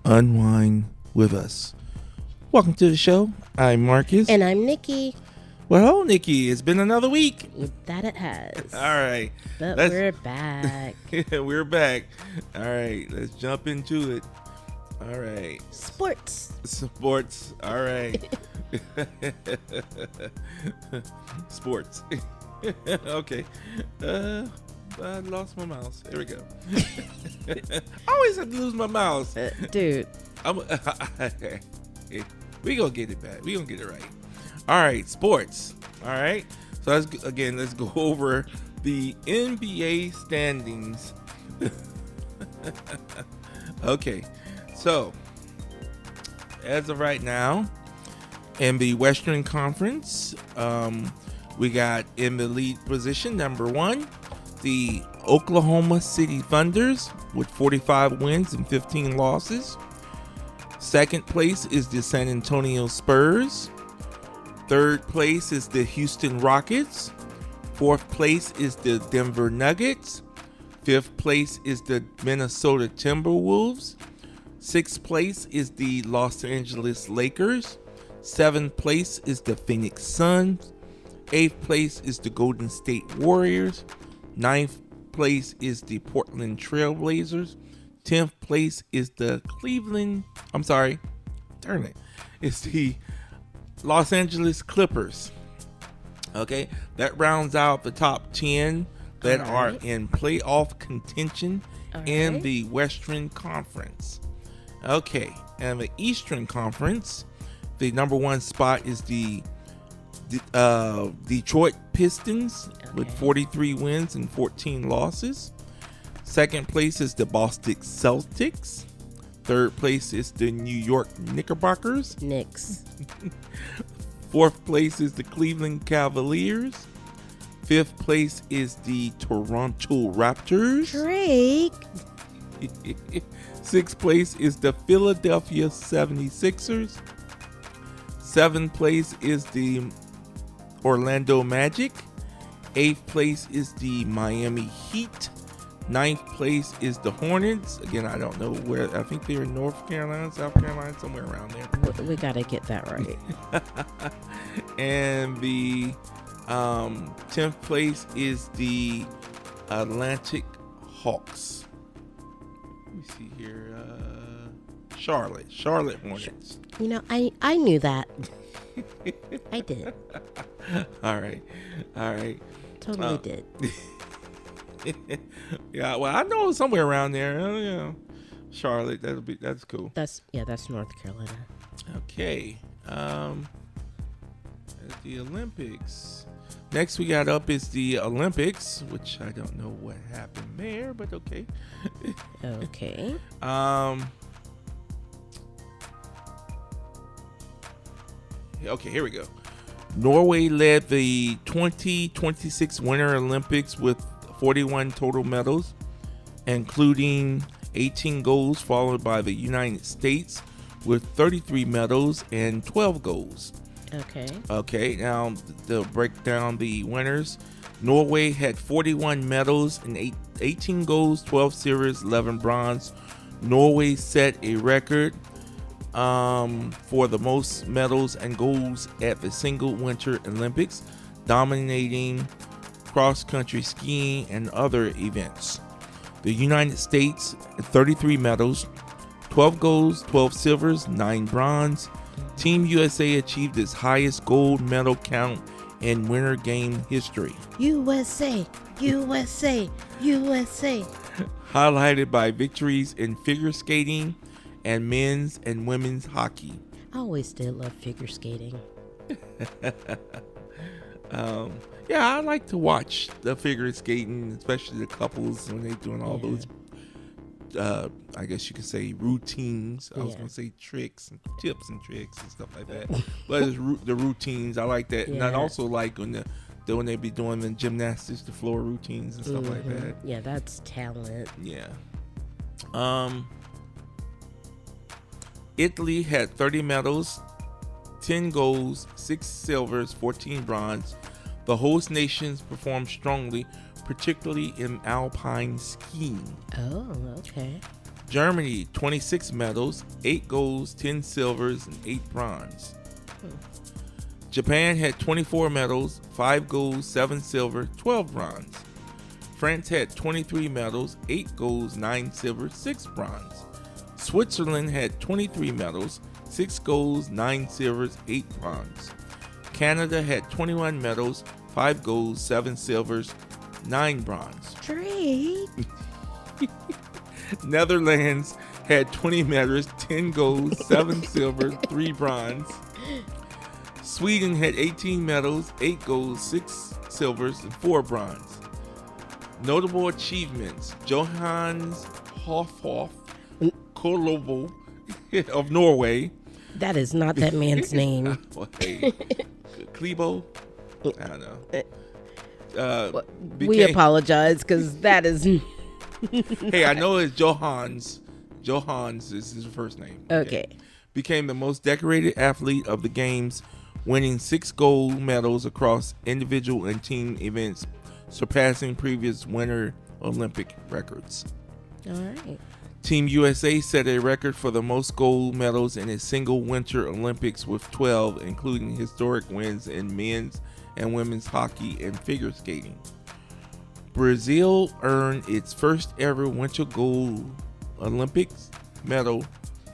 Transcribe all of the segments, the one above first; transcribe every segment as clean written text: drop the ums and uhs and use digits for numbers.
Unwind with us. Welcome to the show. I'm Marcus. And I'm Nikki. Well, hello, Nikki. It's been another week. That it has. All right. But we're back. We're back. All right. Let's jump into it. All right. Sports. All right. Sports. Okay. I lost my mouse. There we go. I always have to lose my mouse. Dude. We gonna get it back. We gonna get it right. All right, sports. All right. So let's go over the NBA standings. Okay. So as of right now, in the Western Conference, we got in the lead position, number 1, the Oklahoma City Thunders with 45 wins and 15 losses. Second place is the San Antonio Spurs. Third place is the Houston Rockets. Fourth place is the Denver Nuggets. Fifth place is the Minnesota Timberwolves. Sixth place is the Los Angeles Lakers. Seventh place is the Phoenix Suns. Eighth place is the Golden State Warriors. Ninth place is the Portland Trailblazers. 10th place is the It's the Los Angeles Clippers. Okay, that rounds out the top 10 that are in playoff contention in the Western Conference. Okay, and the Eastern Conference, the number 1 spot is the Detroit Pistons with 43 wins and 14 losses. Second place is the Boston Celtics. Third place is the New York Knickerbockers. Knicks. Fourth place is the Cleveland Cavaliers. Fifth place is the Toronto Raptors. Drake. Sixth place is the Philadelphia 76ers. Seventh place is the Orlando Magic. Eighth place is the Miami Heat. Ninth place is the Hornets. Again, I don't know where. I think they're in North Carolina, South Carolina, somewhere around there. We got to get that right. And the 10th place is the Atlantic Hawks. Let me see here. Charlotte Hornets. You know, I knew that. I did. All right. Totally did. Yeah, well, I know somewhere around there. Charlotte. That's cool. That's North Carolina. Okay. The Olympics. Next we got up is the Olympics, which I don't know what happened there, but okay. Okay. Okay, here we go. Norway led the 2026 Winter Olympics with 41 total medals, including 18 golds, followed by the United States with 33 medals and 12 golds. Okay, now to break down the winners, Norway had 41 medals and 18 golds, 12 silvers, 11 bronze. Norway set a record for the most medals and golds at the single Winter Olympics, dominating cross-country skiing and other events. The United States, 33 medals, 12 golds, 12 silvers, 9 bronze. Team USA achieved its highest gold medal count in Winter Game history. USA. Highlighted by victories in figure skating and men's and women's hockey. I always did love figure skating. Yeah, I like to watch the figure skating, especially the couples when they're doing all those, I guess you could say routines. I was going to say tricks and tips and tricks and stuff like that. But it's the routines, I like that. And I also like when they be doing the gymnastics, the floor routines and stuff like that. Yeah, that's talent. Yeah. Italy had 30 medals, 10 golds, 6 silvers, 14 bronze. The host nations performed strongly, particularly in alpine skiing. Oh, okay. Germany, 26 medals, 8 golds, 10 silvers, and 8 bronze. Japan had 24 medals, 5 golds, 7 silver, 12 bronze. France had 23 medals, 8 golds, 9 silver, 6 bronze. Switzerland had 23 medals, 6 golds, 9 silvers, 8 bronze. Canada had 21 medals, 5 golds, 7 silvers, 9 bronze. Drake. Netherlands had 20 medals, 10 golds, 7 silver, 3 bronze. Sweden had 18 medals, 8 golds, 6 silvers, and 4 bronze. Notable achievements: Johannes Hofhoff Kolobo of Norway. That is not that man's name. Okay. Klebo? I don't know. We apologize because that is. Hey, I know it's Johannes. Johannes is his first name. Okay. Became the most decorated athlete of the games, winning 6 gold medals across individual and team events, surpassing previous Winter Olympic records. All right. Team USA set a record for the most gold medals in a single Winter Olympics with 12, including historic wins in men's and women's hockey and figure skating. Brazil earned its first ever Winter Gold Olympics medal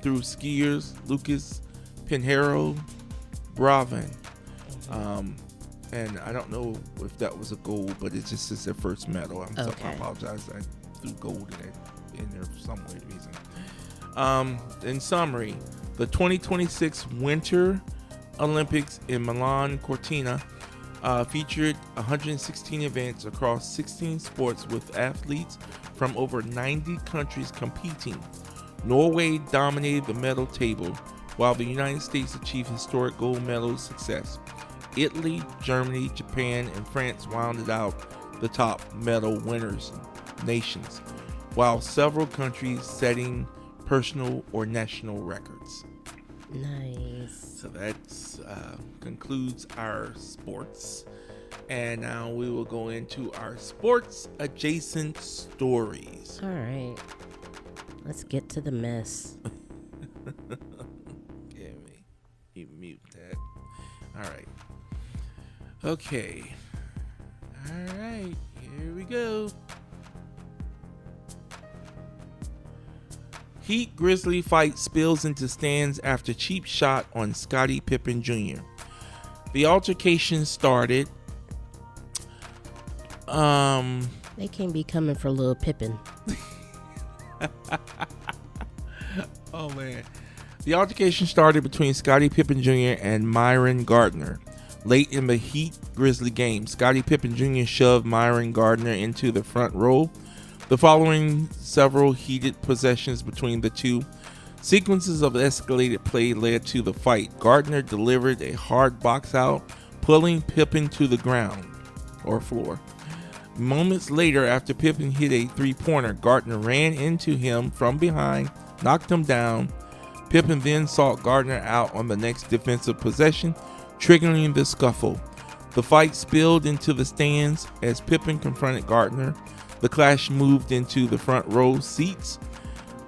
through skiers Lucas Pinheiro Bravin. And I don't know if that was a gold, but it just is their first medal. I apologize. I threw gold in there for some weird reason. In summary, the 2026 Winter Olympics in Milan Cortina featured 116 events across 16 sports with athletes from over 90 countries competing. Norway dominated the medal table, while the United States achieved historic gold medal success. Italy, Germany, Japan, and France rounded out the top medal winners nations, while several countries setting personal or national records. Nice. So that concludes our sports. And now we will go into our sports adjacent stories. All right. Let's get to the mess. You mute that. All right. Okay. All right. Here we go. Heat Grizzly fight spills into stands after cheap shot on Scottie Pippen Jr. The altercation started. They can't be coming for little Pippen. Oh man. The altercation started between Scottie Pippen Jr. and Myron Gardner. Late in the Heat Grizzly game, Scottie Pippen Jr. shoved Myron Gardner into the front row. The following several heated possessions between the two, sequences of escalated play led to the fight. Gardner delivered a hard box out, pulling Pippen to the ground or floor. Moments later, after Pippen hit a three-pointer, Gardner ran into him from behind, knocked him down. Pippen then sought Gardner out on the next defensive possession, triggering the scuffle. The fight spilled into the stands as Pippen confronted Gardner. The clash moved into the front row seats.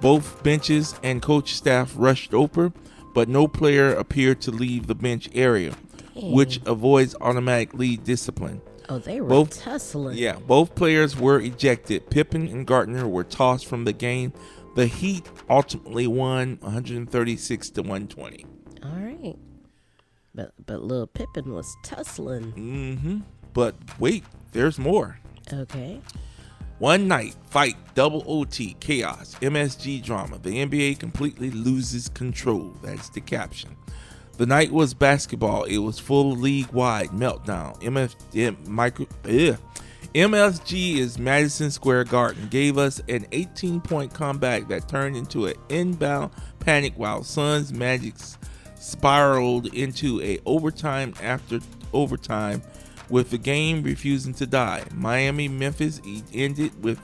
Both benches and coach staff rushed over, but no player appeared to leave the bench area, which avoids automatic lead discipline. Oh, they were tussling. Yeah, both players were ejected. Pippen and Gardner were tossed from the game. The Heat ultimately won 136-120. All right. But little Pippen was tussling. Mm-hmm. But wait, there's more. Okay. One night, fight, double OT, chaos, MSG drama. The NBA completely loses control. That's the caption. The night was basketball. It was full league-wide meltdown. MSG is Madison Square Garden. Gave us an 18-point comeback that turned into an inbound panic while Suns Magic spiraled into a overtime after overtime, with the game refusing to die. Miami-Memphis ended with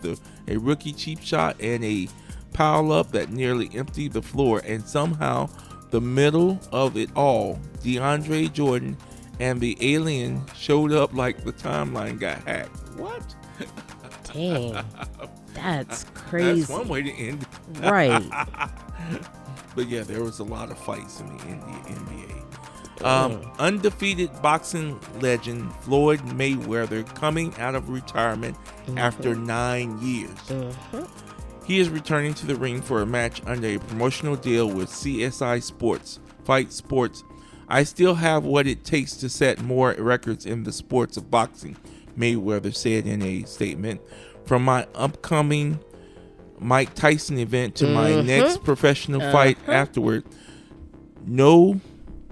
a rookie cheap shot and a pile-up that nearly emptied the floor, and somehow the middle of it all, DeAndre Jordan and the alien showed up like the timeline got hacked. What? Dang. That's crazy. That's one way to end it. Right. But yeah, there was a lot of fights in the NBA. Undefeated boxing legend Floyd Mayweather coming out of retirement after 9 years. He is returning to the ring for a match under a promotional deal with CSI Sports, Fight Sports. I still have what it takes to set more records in the sports of boxing, Mayweather said in a statement. From my upcoming Mike Tyson event to my next professional fight afterward, no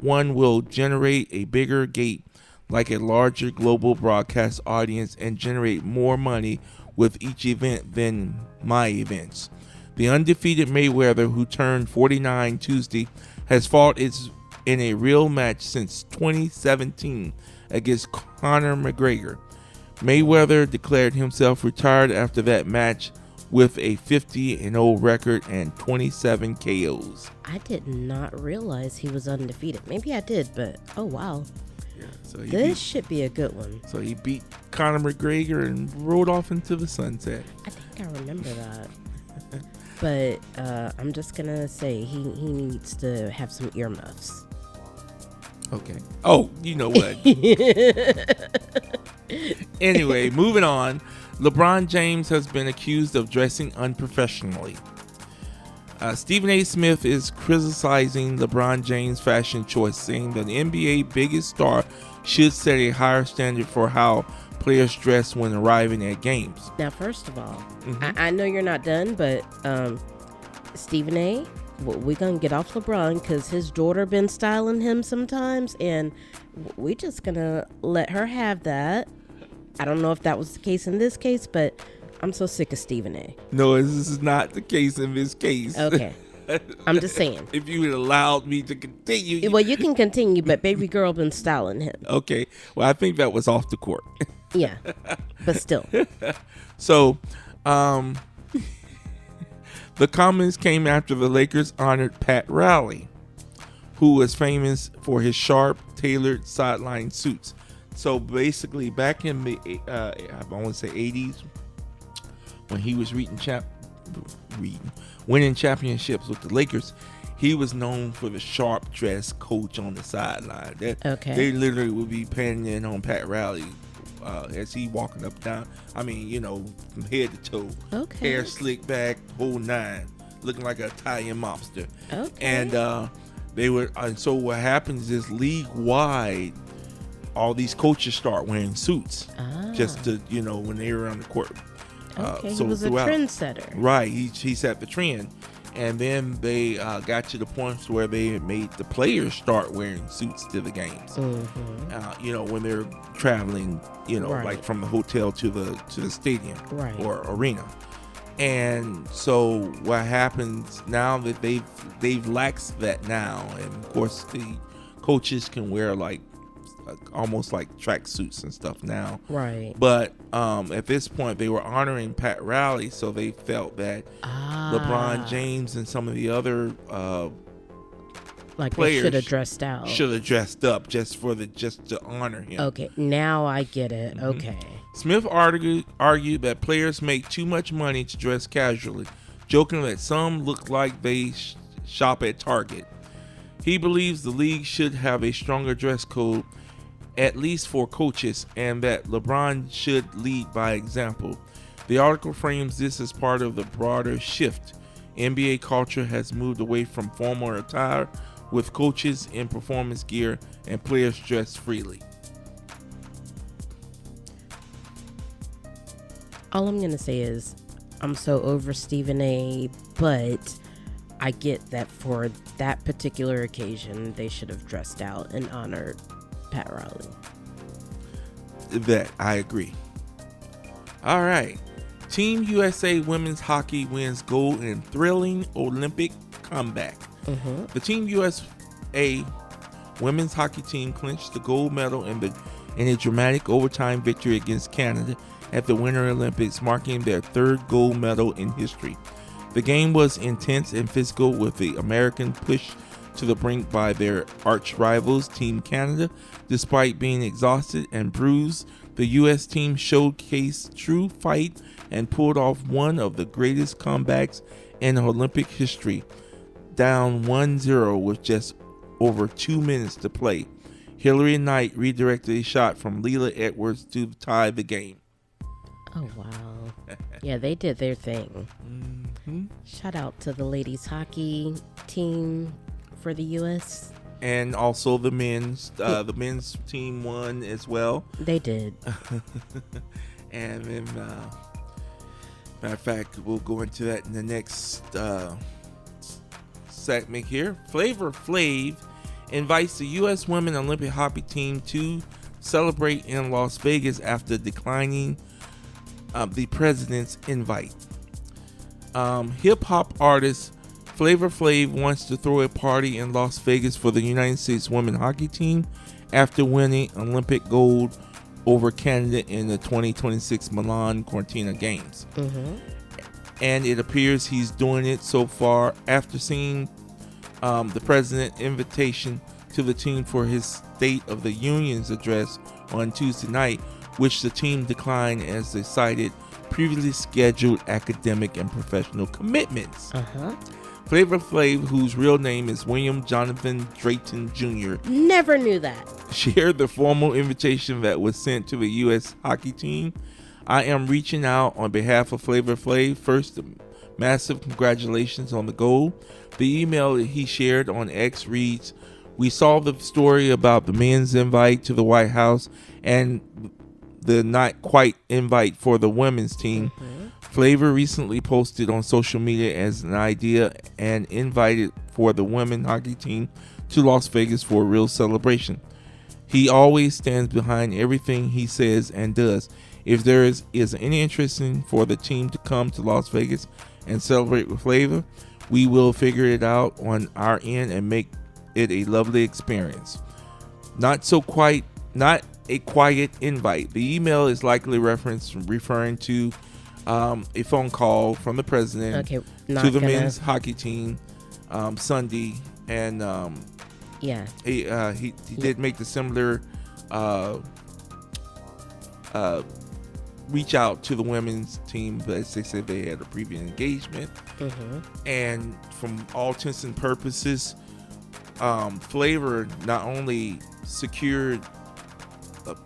one will generate a bigger gate like a larger global broadcast audience and generate more money with each event than my events. The undefeated Mayweather, who turned 49 Tuesday, has fought in a real match since 2017 against Conor McGregor. Mayweather declared himself retired after that match with a 50-0 record and 27 KOs. I did not realize he was undefeated. Maybe I did, but oh wow. Yeah, so This should be a good one. So he beat Conor McGregor and rode off into the sunset. I think I remember that. But I'm just going to say he needs to have some earmuffs. Okay. Oh, you know what? Anyway, moving on. LeBron James has been accused of dressing unprofessionally. Stephen A. Smith is criticizing LeBron James' fashion choice, saying that the NBA biggest star should set a higher standard for how players dress when arriving at games. Now, first of all, I know you're not done, but Stephen A., we're going to get off LeBron because his daughter been styling him sometimes, and we just going to let her have that. I don't know if that was the case in this case, but I'm so sick of Stephen A. No, this is not the case in this case. Okay. I'm just saying. If you had allowed me to continue. Well, you can continue, but baby girl been styling him. Okay. Well, I think that was off the court. Yeah. But still. So, the comments came after the Lakers honored Pat Riley, who was famous for his sharp, tailored sideline suits. So basically, back in the I want to say 80s, when he was winning championships with the Lakers, he was known for the sharp dress coach on the sideline. Okay. They literally would be panning in on Pat Riley as he walking up down. I mean, from head to toe. Okay. Hair slicked back, whole nine, looking like an Italian mobster. Okay. And they were. And so what happens is league wide, all these coaches start wearing suits just to, when they were on the court. Okay, so he was a trendsetter. Right, he set the trend. And then they got to the point where they made the players start wearing suits to the games. When they're traveling, right. like from the hotel to the stadium right. or arena. And so what happens now that they've laxed that now, and of course the coaches can wear like almost like track suits and stuff now. Right. But at this point, they were honoring Pat Riley, so they felt that LeBron James and some of the other players should have dressed out. Should have dressed up just to honor him. Okay, now I get it. Okay. Smith argued that players make too much money to dress casually, joking that some look like they shop at Target. He believes the league should have a stronger dress code, at least for coaches, and that LeBron should lead by example. The article frames this as part of the broader shift. NBA culture has moved away from formal attire, with coaches in performance gear and players dressed freely. All I'm going to say is I'm so over Stephen A., but I get that for that particular occasion, they should have dressed out and honored Pat Riley. That I agree. All right. Team USA women's hockey wins gold in thrilling Olympic comeback. The Team USA women's hockey team clinched the gold medal in a dramatic overtime victory against Canada at the Winter Olympics, marking their third gold medal in history. The game was intense and physical, with the American pushed to the brink by their arch rivals, Team Canada. Despite being exhausted and bruised The U.S. team showcased true fight and pulled off one of the greatest comebacks in Olympic history, down 1-0 with just over 2 minutes to play. Hillary Knight redirected a shot from Leela Edwards to tie the game. Oh, wow. Yeah, they did their thing. Mm-hmm. Shout out to the ladies hockey team for the U.S. And also the men's team won as well. They did. And then, matter of fact, we'll go into that in the next segment here. Flavor Flav invites the U.S. Women Olympic Hockey Team to celebrate in Las Vegas after declining the president's invite. Hip-hop artist Flavor Flav wants to throw a party in Las Vegas for the United States Women Hockey Team after winning Olympic gold over Canada in the 2026 Milan Cortina Games. Mm-hmm. And it appears he's doing it so far after seeing the president's invitation to the team for his State of the Union's address on Tuesday night, which the team declined as they cited previously scheduled academic and professional commitments. Flavor Flav, whose real name is William Jonathan Drayton Jr., never knew that, shared the formal invitation that was sent to the U.S. hockey team. I am reaching out on behalf of Flavor Flav. First, massive congratulations on the goal. The email that he shared on X reads, "We saw the story about the men's invite to the White House and the not quite invite for the women's team. Flavor recently posted on social media as an idea and invited for the women hockey team to Las Vegas for a real celebration. He always stands behind everything he says and does. If there is any interest in for the team to come to Las Vegas and celebrate with Flavor, we will figure it out on our end and make it a lovely experience. Not a quiet invite." The email is likely referring to a phone call from the president to the men's hockey team Sunday, and he did make the similar reach out to the women's team, but as they said, they had a previous engagement. And from all intents and purposes, Flavor not only secured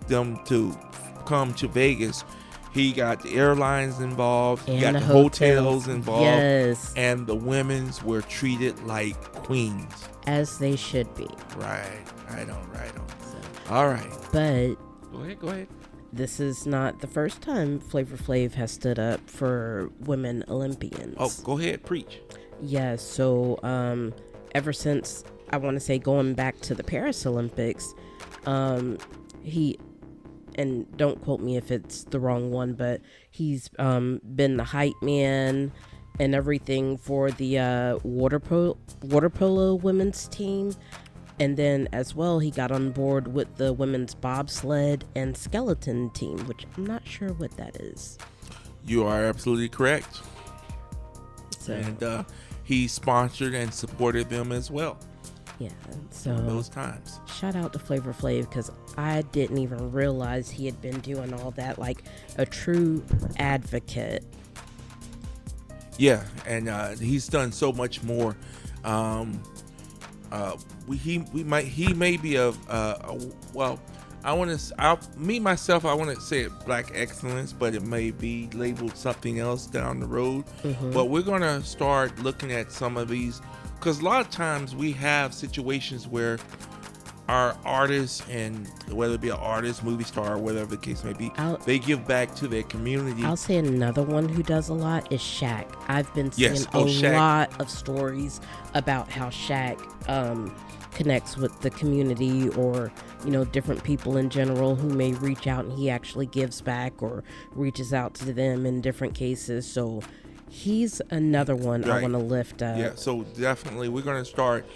them to come to Vegas, he got the airlines involved, he got the hotels involved, yes, and the women's were treated like queens, as they should be. Right on. So, all right, but go ahead. This is not the first time Flavor Flav has stood up for women Olympians. Oh, go ahead, preach. Yeah, so ever since, I want to say, going back to the Paris Olympics, he, and don't quote me if it's the wrong one, but he's been the hype man and everything for the water polo women's team. And then as well, he got on board with the women's bobsled and skeleton team, which I'm not sure what that is. You are absolutely correct. So, and he sponsored and supported them as well. Yeah, so those times. Shout out to Flavor Flav, because I didn't even realize he had been doing all that, like a true advocate. Yeah, and he's done so much more. He may be well, I want to I want to say it black excellence, but it may be labeled something else down the road. But we're gonna start looking at some of these, because a lot of times we have situations where our artists, and whether it be an artist, movie star, whatever the case may be, they give back to their community. I'll say another one who does a lot is Shaq. I've been seeing Shaq. Lot of stories about how Shaq connects with the community, or different people in general who may reach out, and he actually gives back or reaches out to them in different cases. So he's another one I want to lift up. Yeah, so definitely we're going to start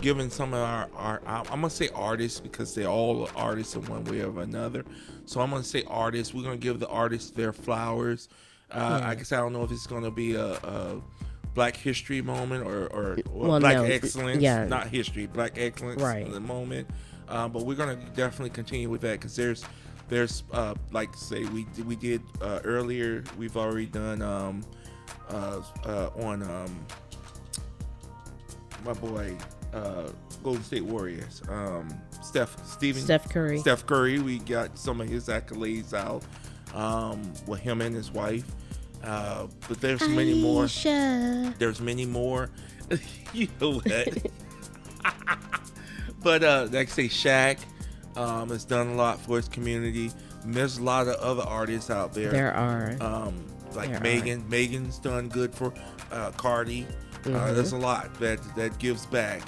giving some of our I'm going to say artists, because they're all artists in one way or another. So I'm going to say artists. We're going to give the artists their flowers. I guess I don't know if it's going to be a Black History moment or Black Excellence. Yeah. Not history, Black Excellence moment. But we're going to definitely continue with that, because there's there's like say we did earlier. We've already done on my boy Golden State Warriors, Steph Curry. We got some of his accolades out with him and his wife. But there's many more. There's many more. You know what? But like I say, Shaq has done a lot for his community. And there's a lot of other artists out there. There are. Like Megan. Megan's done good for Cardi. There's a lot that gives back.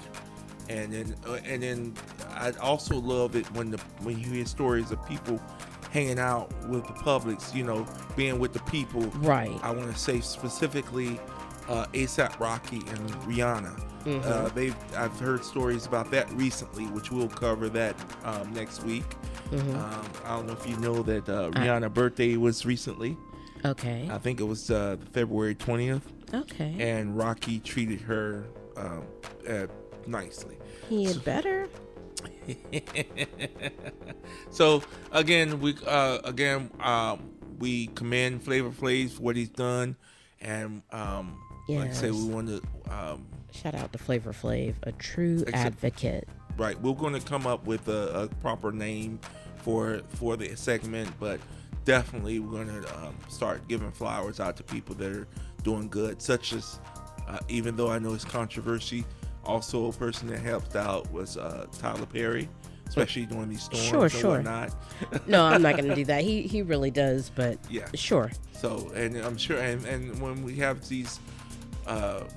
And then I also love it when you hear stories of people hanging out with the publics, you know, being with the people. Right. I want to say specifically A$AP Rocky and Rihanna. I've heard stories about that recently, which we'll cover that next week. I don't know if you know that Rihanna's birthday was recently. Okay. I think it was February 20th. Okay. And Rocky treated her nicely. He had better. So again, we commend Flavor Flav for what he's done, and like I say, we want to shout out to Flavor Flav, a true advocate. Right, we're going to come up with a proper name for the segment, but definitely we're going to start giving flowers out to people that are doing good, such as even though I know it's controversy. Also, a person that helped out was Tyler Perry, especially during these storms and whatnot. No, I'm not going to do that. He really does, but yeah, sure. So, and I'm sure, and when we have these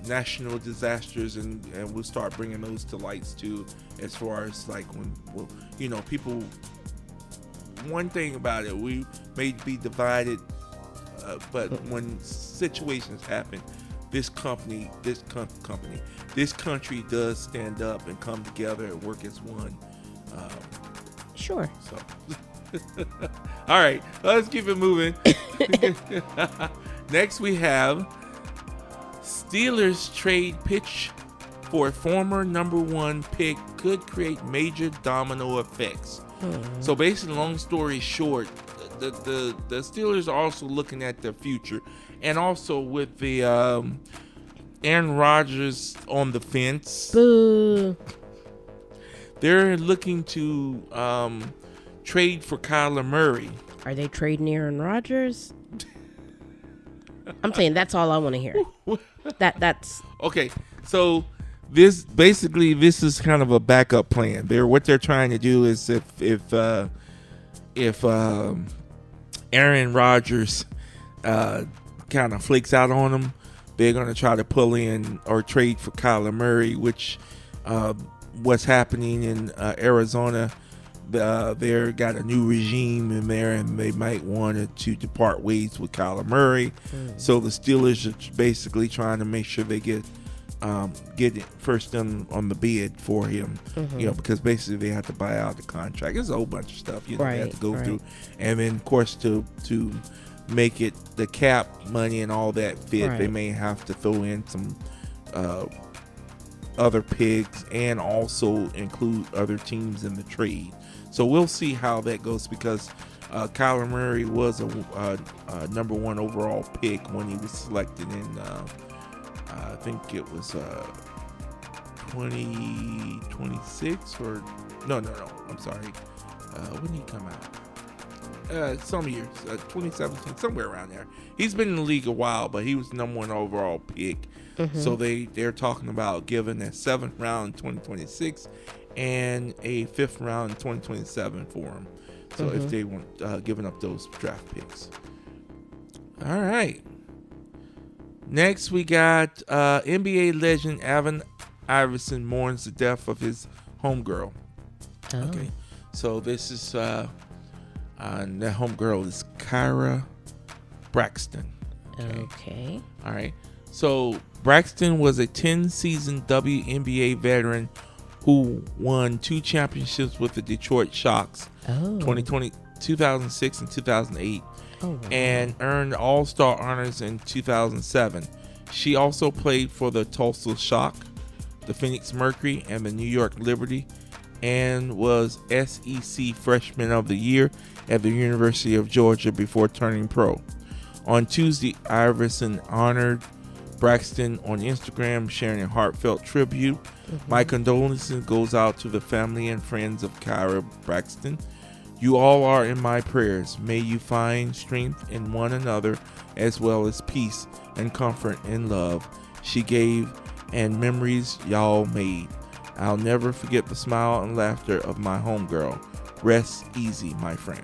national disasters, and we'll start bringing those to lights too, as far as like when, you know, people. One thing about it, we may be divided, but when situations happen, this country does stand up and come together and work as one. Sure. So, all right, let's keep it moving. Next, we have Steelers trade pitch for a former number one pick could create major domino effects. So basically, long story short, the Steelers are also looking at their future, and also with the Aaron Rodgers on the fence. Boo. They're looking to trade for Kyler Murray. Are they trading Aaron Rodgers? I'm saying that's all I want to hear. That's okay. So this is kind of a backup plan. What they're trying to do is if Aaron Rodgers kind of flakes out on them, they're going to try to pull in or trade for Kyler Murray, which what's happening in Arizona. They got a new regime in there, and they might want to depart ways with Kyler Murray. So the Steelers are basically trying to make sure they get it first on the bid for him, you know, because basically they have to buy out the contract. There's a whole bunch of stuff, you know, they have to go through, and then of course to make it the cap money and all that fit, they may have to throw in some other picks and also include other teams in the trade. So we'll see how that goes, because Kyler Murray was a number one overall pick when he was selected in I think it was 2026 or no, I'm sorry. When did he come out? Some years, 2017, somewhere around there. He's been in the league a while, but he was the number one overall pick. So they're talking about giving a 7th round in 2026 and a 5th round in 2027 for him. So if they want giving up those draft picks. All right. Next, we got NBA legend Allen Iverson mourns the death of his homegirl. Okay, so this is that homegirl is Kyra Braxton. Okay. All right. So Braxton was a 10-season WNBA veteran who won 2 championships with the Detroit Shocks, 2006 and 2008. And earned All-Star honors in 2007. She also played for the Tulsa Shock, the Phoenix Mercury, and the New York Liberty, and was SEC Freshman of the Year at the University of Georgia before turning pro. On Tuesday, Iverson honored Braxton on Instagram, sharing a heartfelt tribute. My condolences goes out to the family and friends of Kyra Braxton. You all are in my prayers. May you find strength in one another, as well as peace and comfort and love she gave and memories y'all made. I'll never forget the smile and laughter of my homegirl. Rest easy, my friend.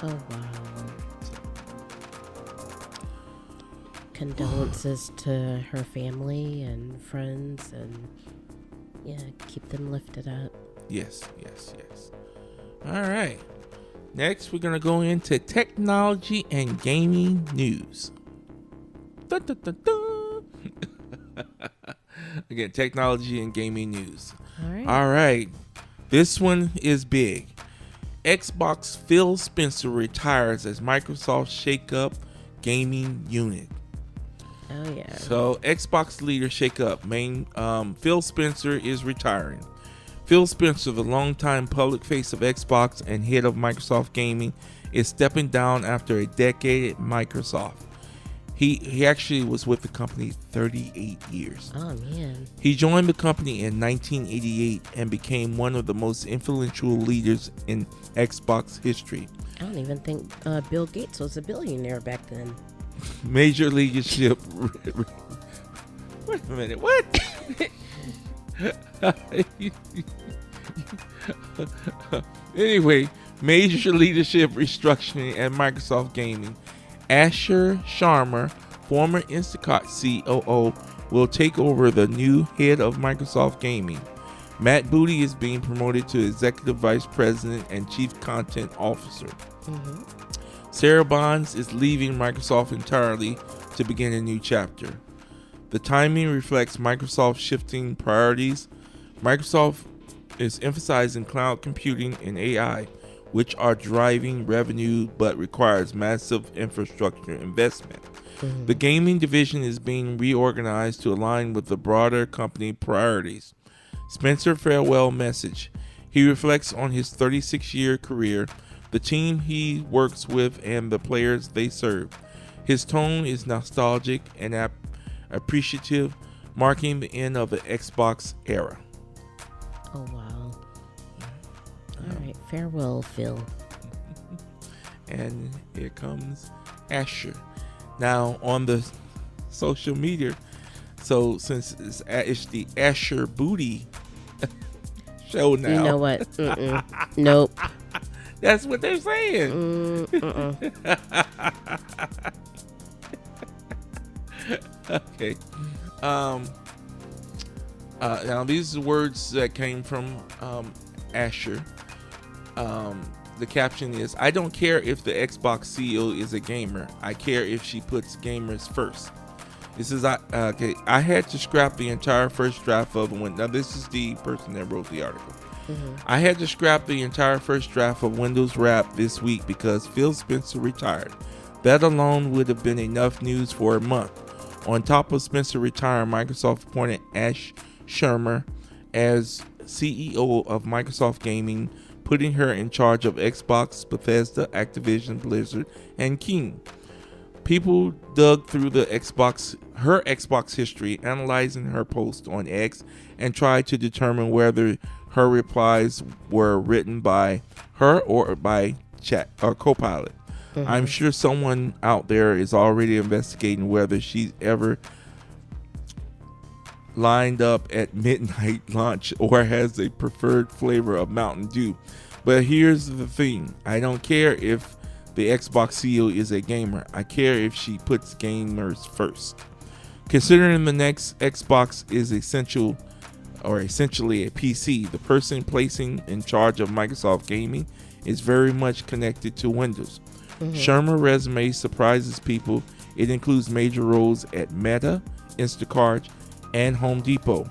Oh, wow. Condolences to her family and friends, and yeah, keep them lifted up. Yes. All right. Next, we're going to go into technology and gaming news. Dun, dun, dun, dun. Again, technology and gaming news. All right. This one is big. Xbox Phil Spencer retires as Microsoft shake-up gaming unit. Oh, yeah. So, Xbox leader shake-up. Phil Spencer is retiring. Phil Spencer, the longtime public face of Xbox and head of Microsoft Gaming, is stepping down after a decade at Microsoft. He actually was with the company 38 years. Oh, man. He joined the company in 1988 and became one of the most influential leaders in Xbox history. I don't even think Bill Gates was a billionaire back then. Major leadership. Wait a minute. What? Anyway, major leadership restructuring at Microsoft Gaming. Asher Sharma, former Instacart COO, will take over the new head of Microsoft Gaming. Matt Booty is being promoted to Executive Vice President and Chief Content Officer. Sarah Bonds is leaving Microsoft entirely to begin a new chapter. The timing reflects Microsoft's shifting priorities. Microsoft is emphasizing cloud computing and AI, which are driving revenue but requires massive infrastructure investment. The gaming division is being reorganized to align with the broader company priorities. Spencer farewell message. He reflects on his 36-year career, the team he works with, and the players they serve. His tone is nostalgic and appreciative, marking the end of the Xbox era. Oh, wow. All right. Farewell, Phil. And here comes Asher. Now, on the social media, so since it's the Asher Booty show now. You know what? Nope. That's what they're saying. Okay. Now these are words that came from Asher. The caption is, I don't care if the Xbox CEO is a gamer. I care if she puts gamers first. This is okay. I had to scrap the entire first draft of Windows. Now this is the person that wrote the article. I had to scrap the entire first draft of Windows Wrap this week because Phil Spencer retired. That alone would have been enough news for a month. On top of Spencer retiring, Microsoft appointed Ash Shermer as CEO of Microsoft Gaming, putting her in charge of Xbox, Bethesda, Activision, Blizzard, and King. People dug through her Xbox history, analyzing her post on X, and tried to determine whether her replies were written by her or by chat or Copilot. I'm sure someone out there is already investigating whether she's ever lined up at midnight lunch or has a preferred flavor of Mountain Dew. But here's the thing. I don't care if the Xbox CEO is a gamer. I care if she puts gamers first. Considering the next Xbox is essentially a PC, the person placing in charge of Microsoft Gaming is very much connected to Windows. Shermer's resume surprises people. It includes major roles at Meta, Instacart, and Home Depot.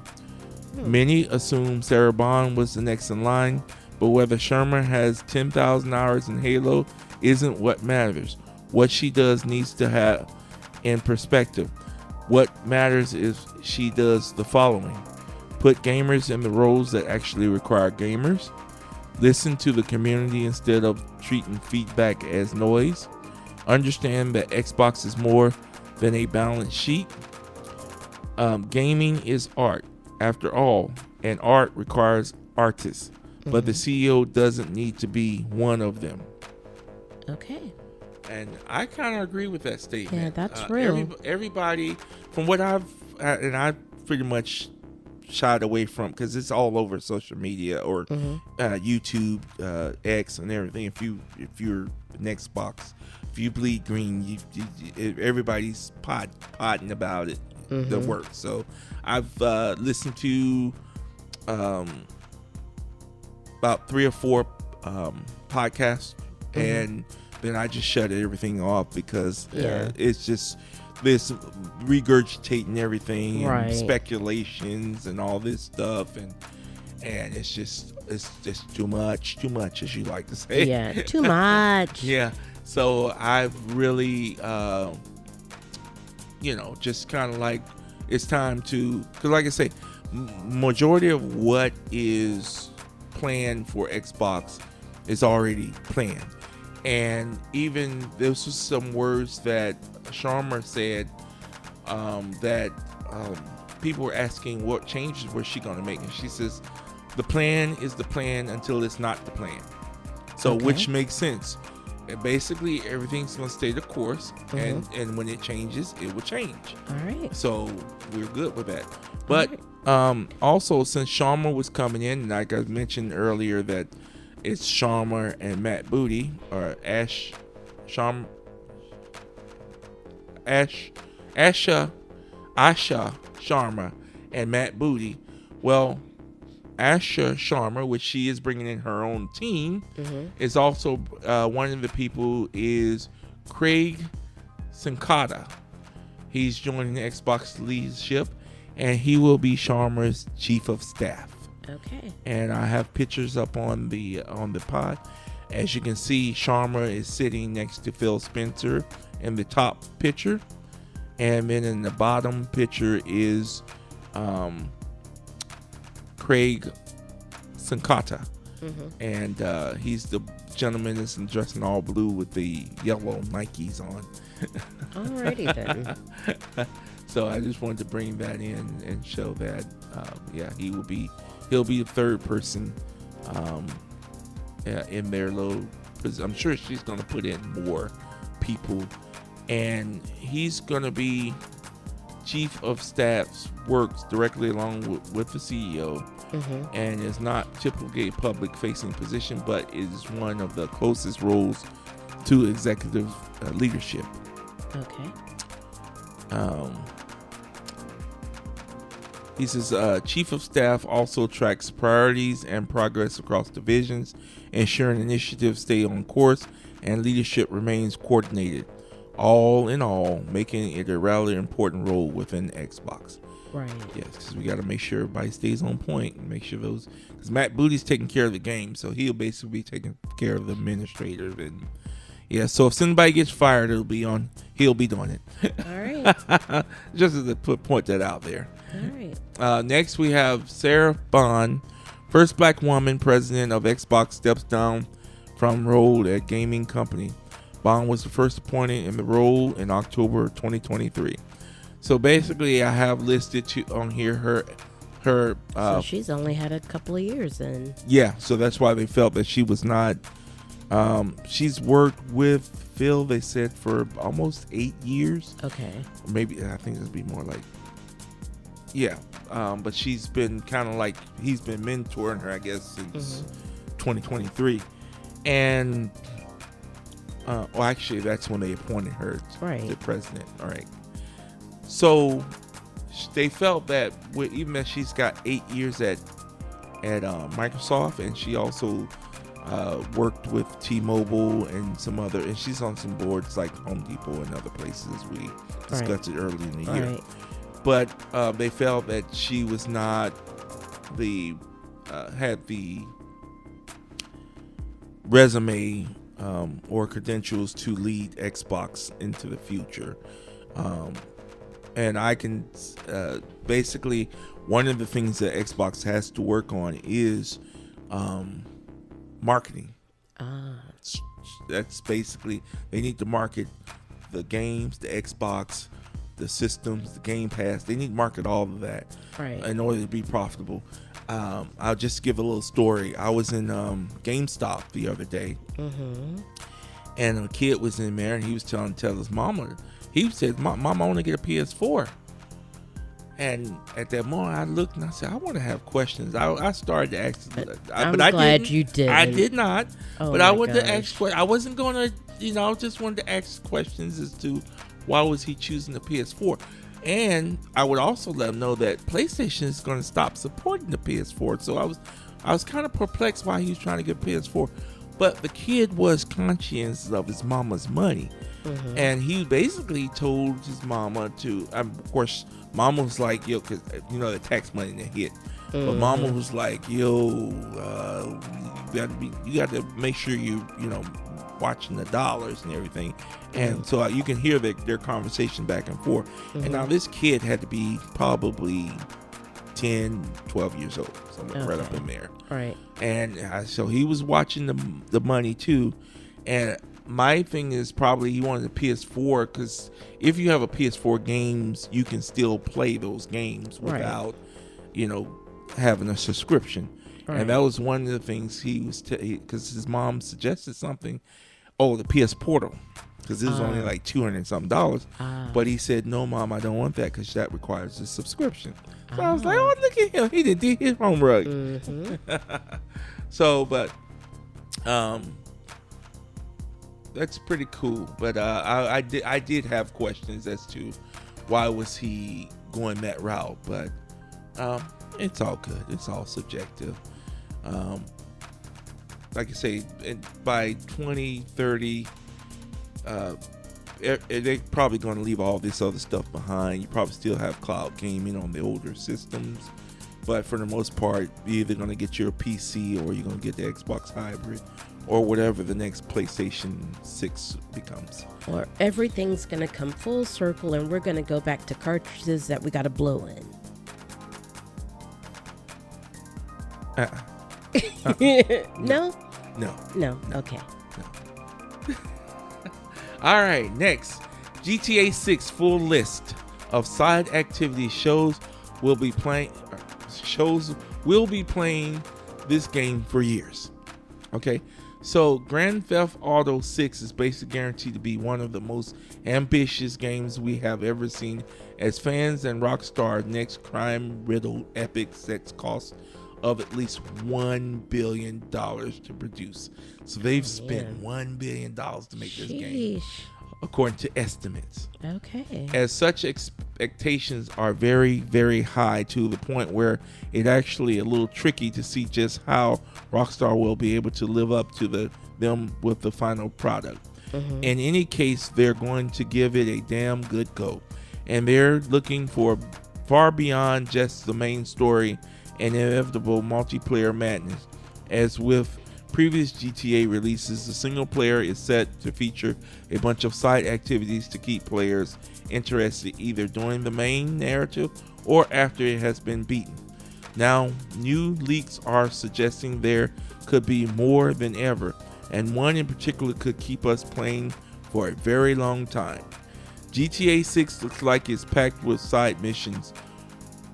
Many assume Sarah Bond was the next in line, but whether Shermer has 10,000 hours in Halo isn't what matters. What she does needs to have in perspective. What matters is she does the following: Put gamers in the roles that actually require gamers. Listen to the community instead of treating feedback as noise. Understand that Xbox is more than a balance sheet. Gaming is art, after all, and art requires artists. But the CEO doesn't need to be one of them. Okay. And I kind of agree with that statement. Yeah, that's real. Everybody, from what I've pretty much shied away from, because it's all over social media or YouTube, X, and everything. If you're an Xbox, if you bleed green, everybody's potting about it, the work. So I've listened to about 3 or 4 podcasts, and then I just shut everything off because it's just this regurgitating everything and speculations and all this stuff, and it's just too much, as you like to say. Yeah, too much. Yeah. So I've really just kind of like, it's time to, because like I say, majority of what is planned for Xbox is already planned. And even this was some words that Sharma said, that people were asking what changes was she going to make, and she says the plan is the plan until it's not the plan. So which makes sense. And basically everything's going to stay the course, and when it changes, it will change. All right. So we're good with that. But also, since Sharma was coming in, and like I mentioned earlier, that it's Sharma and Matt Booty, or Asha Sharma and Matt Booty. Well, Asha Sharma, which she is bringing in her own team, is also one of the people is Craig Sincata. He's joining the Xbox leadership, and he will be Sharma's chief of staff. Okay. And I have pictures up on the pod. As you can see, Sharma is sitting next to Phil Spencer in the top picture, and then in the bottom picture is Craig Sincata, and he's the gentleman that's dressed in all blue with the yellow Nikes on. Alrighty then. So I just wanted to bring that in and show that, he'll be the third person in their little. I'm sure she's going to put in more people, and he's going to be chief of staff, works directly along with the CEO, and is not typically a public-facing position, but is one of the closest roles to executive leadership. Okay. He says, Chief of Staff also tracks priorities and progress across divisions, ensuring initiatives stay on course and leadership remains coordinated. All in all, making it a rather important role within Xbox. Right. Yes, because we got to make sure everybody stays on point and make sure those. Because Matt Booty's taking care of the game, so he'll basically be taking care of the administrator. And yeah, so if somebody gets fired, he'll be doing it. All right. Just to point that out there. All right. Next, we have Sarah Bond, first black woman president of Xbox, steps down from role at gaming company. Bond was the first appointed in the role in October 2023. So basically, I have listed on here her. So she's only had a couple of years then. Yeah, so that's why they felt that she was not. She's worked with Phil, they said, for almost 8 years. Okay. Or maybe I think it'd be more like. Yeah, but she's been kind of like, he's been mentoring her, I guess, since 2023, and. Well, actually, that's when they appointed her the president. All right. So they felt that even that she's got 8 years at Microsoft, and she also worked with T-Mobile and some other, and she's on some boards like Home Depot and other places. We discussed it early in the year. But they felt that she was not had the resume or credentials to lead Xbox into the future. and I can basically, one of the things that Xbox has to work on is marketing. That's basically, they need to market the games, the Xbox, the systems, the Game Pass. They need to market all of that in order to be profitable. I'll just give a little story. I was in GameStop the other day, and a kid was in there, and he was tell his mama. He said, "Mama, I want to get a PS4." And at that moment, I looked and I said, "I want to have questions." I started to ask, I'm glad you did. I did not, but I wanted to ask. I wasn't going to, I just wanted to ask questions as to why was he choosing the PS4. And I would also let him know that PlayStation is going to stop supporting the PS4. So I was kind of perplexed why he was trying to get a PS4. But the kid was conscious of his mama's money. And he basically told his mama to, of course, mama was like, yo, because, the tax money that hit. But mama was like, yo, you got to make sure you watching the dollars and everything. And so you can hear their conversation back and forth. And now this kid had to be probably 10, 12 years old, somewhere right up in there. Right. And so he was watching the money too. And my thing is probably he wanted a PS4, because if you have a PS4 games, you can still play those games without, having a subscription. Right. And that was one of the things he was, because his mom suggested something. Oh, the PS Portal, because it was only like $200 and something. But he said, "No, Mom, I don't want that because that requires a subscription." So I was like, "Oh, look at him! He did his homework." So, but that's pretty cool. But I did have questions as to why was he going that route. But it's all good. It's all subjective. Like I say, by 2030, they're probably going to leave all this other stuff behind. You probably still have cloud gaming on the older systems, but for the most part, you're either going to get your PC or you're going to get the Xbox Hybrid or whatever the next PlayStation 6 becomes. Or everything's going to come full circle and we're going to go back to cartridges that we got to blow in. No? No. Okay. No. All right, next. GTA 6 full list of side activity shows will be playing this game for years. Okay? So Grand Theft Auto 6 is basically guaranteed to be one of the most ambitious games we have ever seen, as fans and Rockstar next crime-riddled epic sex costs of at least $1 billion to produce. So they've spent $1 billion to make this game, according to estimates. Okay. As such, expectations are very, very high, to the point where it actually a little tricky to see just how Rockstar will be able to live up to them with the final product. In any case, they're going to give it a damn good go, and they're looking for far beyond just the main story and inevitable multiplayer madness. As with previous GTA releases, the single player is set to feature a bunch of side activities to keep players interested, either during the main narrative or after it has been beaten. Now, new leaks are suggesting there could be more than ever, and one in particular could keep us playing for a very long time. GTA 6 looks like it's packed with side missions.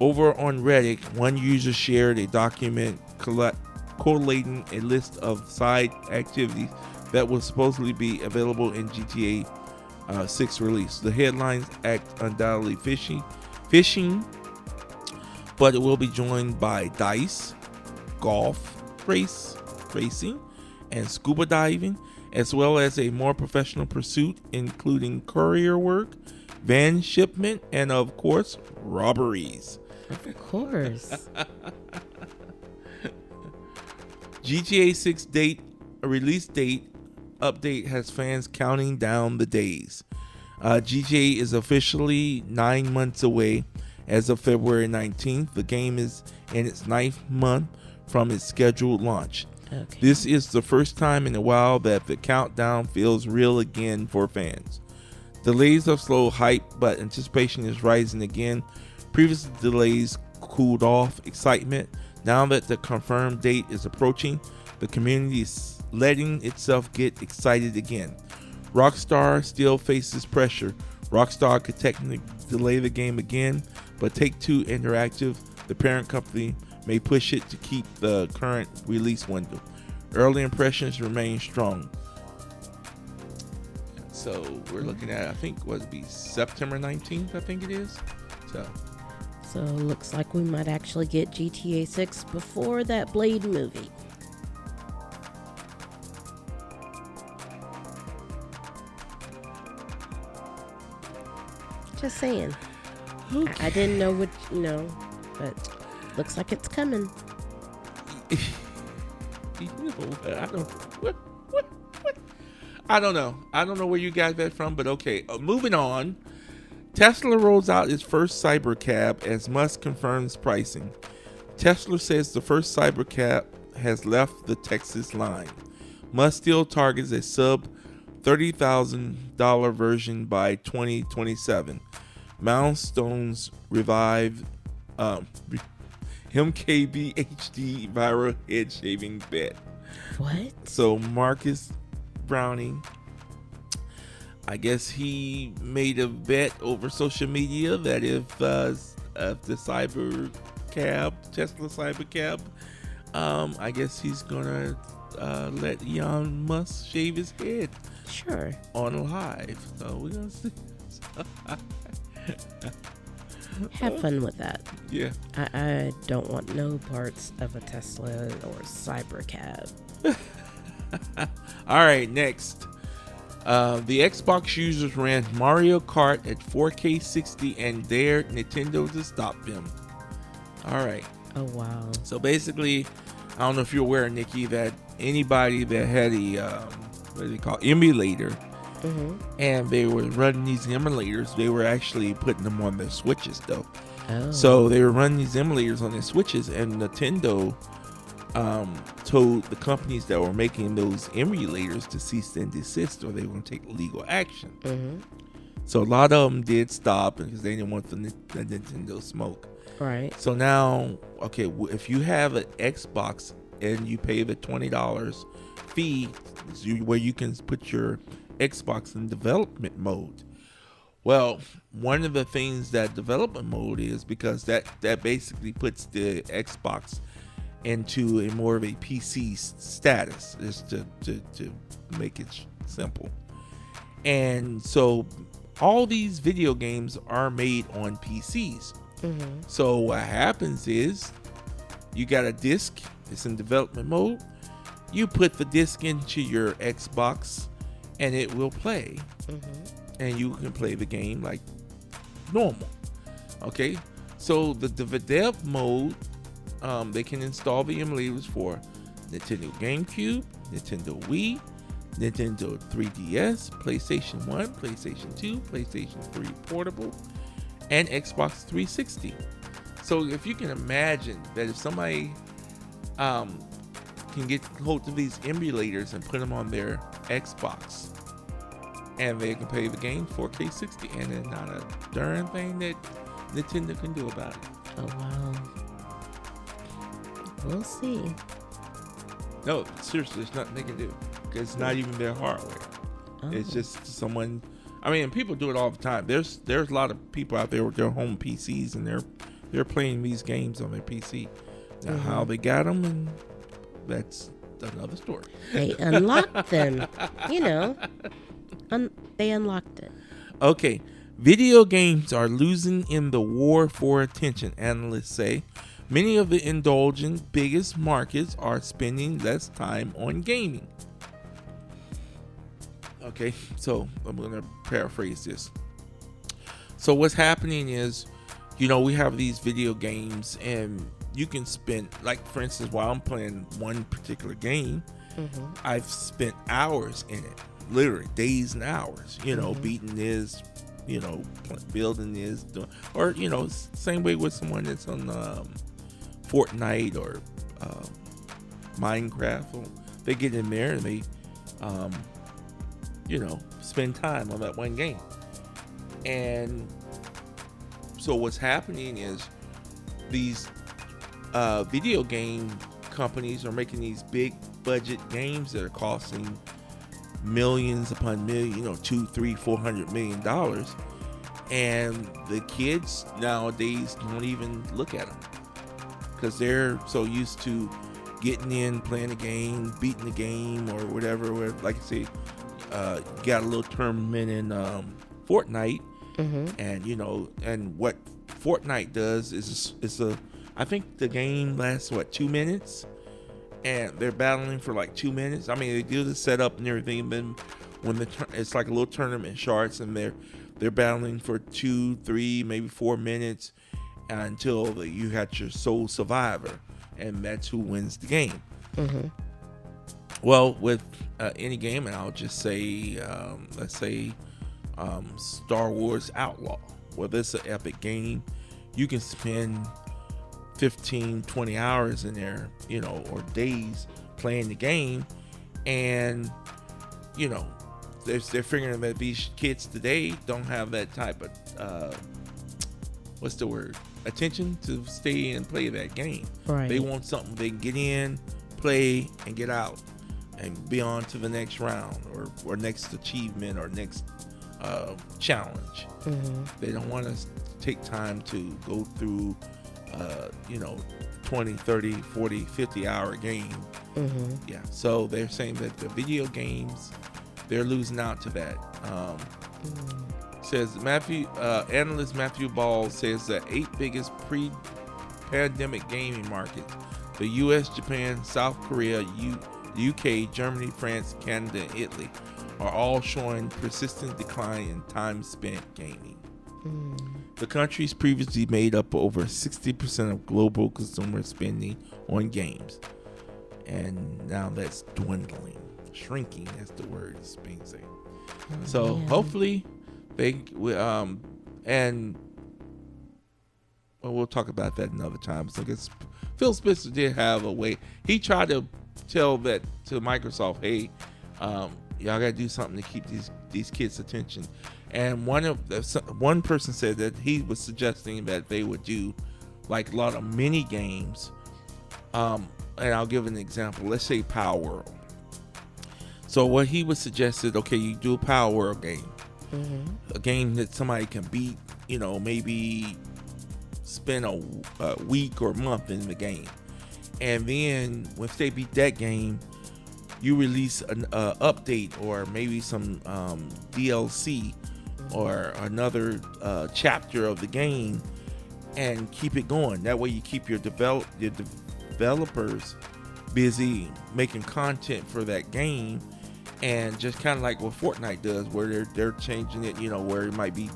Over on Reddit, one user shared a document collating a list of side activities that will supposedly be available in GTA 6 release. The headlines act undoubtedly fishing, but it will be joined by dice, golf, racing, and scuba diving, as well as a more professional pursuit, including courier work, van shipment, and of course, robberies. Of course. GTA 6 release date update has fans counting down the days. GTA is officially 9 months away as of February 19th. The game is in its 9th month from its scheduled launch. Okay. This is the first time in a while that the countdown feels real again for fans. Delays are slow hype, but anticipation is rising again. Previous delays cooled off excitement. Now that the confirmed date is approaching, the community is letting itself get excited again. Rockstar still faces pressure. Rockstar could technically delay the game again, but Take-Two Interactive, the parent company, may push it to keep the current release window. Early impressions remain strong. So we're looking at, I think, what would be September 19th, I think it is. So looks like we might actually get GTA 6 before that Blade movie. Just saying. Okay. I didn't know what, but looks like it's coming. I don't know. I don't know where you got that from, but okay. Moving on. Tesla rolls out its first cybercab as Musk confirms pricing. Tesla says the first cybercab has left the Texas line. Musk still targets a sub $30,000 version by 2027. Milestones revive MKB HD viral head shaving bet. What? So Marcus Browning, I guess he made a bet over social media that if the Tesla cybercab, I guess he's gonna let Elon Musk shave his head. Sure. On live. So we're gonna see. Have fun with that. Yeah. I don't want no parts of a Tesla or cybercab. All right, next. The Xbox users ran Mario Kart at 4K 60 and dared Nintendo to stop them. All right. Oh, wow. So basically, I don't know if you're aware, Nikki, that anybody that had a, what do they call, emulator, and they were running these emulators, they were actually putting them on their Switches, though. Oh. So they were running these emulators on their Switches, and Nintendo told the companies that were making those emulators to cease and desist, or they were going to take legal action. So a lot of them did stop because they didn't want the Nintendo smoke. Right. So now, okay, if you have an Xbox and you pay the $20 fee where you can put your Xbox in development mode. Well, one of the things that development mode is, because that basically puts the Xbox into a more of a PC status, is to make it simple. And so all these video games are made on PCs. So what happens is you got a disc, it's in development mode, you put the disc into your Xbox and it will play, and you can play the game like normal. Okay, so the dev mode, they can install the emulators for Nintendo GameCube, Nintendo Wii, Nintendo 3DS, PlayStation 1, PlayStation 2, PlayStation 3 Portable, and Xbox 360. So if you can imagine that if somebody can get hold of these emulators and put them on their Xbox, and they can play the game 4K 60, and there's not a darn thing that Nintendo can do about it. Oh, wow. We'll see. No, seriously, there's nothing they can do, because it's not even their hardware. It's just someone. I mean, people do it all the time. There's a lot of people out there with their home PCs, and they're playing these games on their PC. Now, how they got them, and that's another story. They unlocked them. They unlocked it. Okay, video games are losing in the war for attention, analysts say. Many of the indulgent biggest markets are spending less time on gaming. Okay, so I'm going to paraphrase this. So what's happening is, we have these video games, and you can spend, like, for instance, while I'm playing one particular game, I've spent hours in it, literally days and hours, beating this, building this, or, same way with someone that's on Fortnite or Minecraft. They get in there and they, spend time on that one game. And so what's happening is these video game companies are making these big budget games that are costing millions upon millions, you know, $200-400 million, and the kids nowadays don't even look at them because they're so used to getting in, playing the game, beating the game, or whatever. Like I say, got a little tournament in Fortnite, and you know, and what Fortnite does is I think the game lasts 2 minutes, and they're battling for like 2 minutes. I mean, they do the setup and everything, but when it's like a little tournament shorts, and they're battling for 2, 3, maybe 4 minutes until you had your sole survivor, and that's who wins the game. Well, with any game, and I'll just say, let's say Star Wars Outlaw. Well, this is an epic game. You can spend 15-20 hours in there, you know, or days playing the game, and you know, they're figuring that these kids today don't have that type of what's the word, attention to stay and play that game. Right. They want something they can get in, play, and get out, and be on to the next round or next achievement or next challenge. They don't want to take time to go through you know, 20, 30, 40, 50 hour game. Yeah, so they're saying that the video games, they're losing out to that. Says analyst Matthew Ball says that 8 biggest pre-pandemic gaming markets, the US, Japan, South Korea, UK, Germany, France, Canada, and Italy, are all showing persistent decline in time spent gaming. The countries previously made up over 60% of global consumer spending on games, and now that's dwindling, shrinking, as the word is being said. So hopefully they and well, we'll talk about that another time. So I guess Phil Spencer did have a way. He tried to tell that to Microsoft, hey, y'all gotta do something to keep these kids' attention. And one person said that he was suggesting that they would do like a lot of mini games. And I'll give an example. Let's say Power World. So what he was suggested, okay, you do a Power World game, a game that somebody can beat. You know, maybe spend a week or month in the game, and then once they beat that game, you release an update or maybe some DLC or another chapter of the game, and keep it going. That way you keep your developers busy making content for that game, and just kind of like what Fortnite does, where they're changing it, you know, where it might be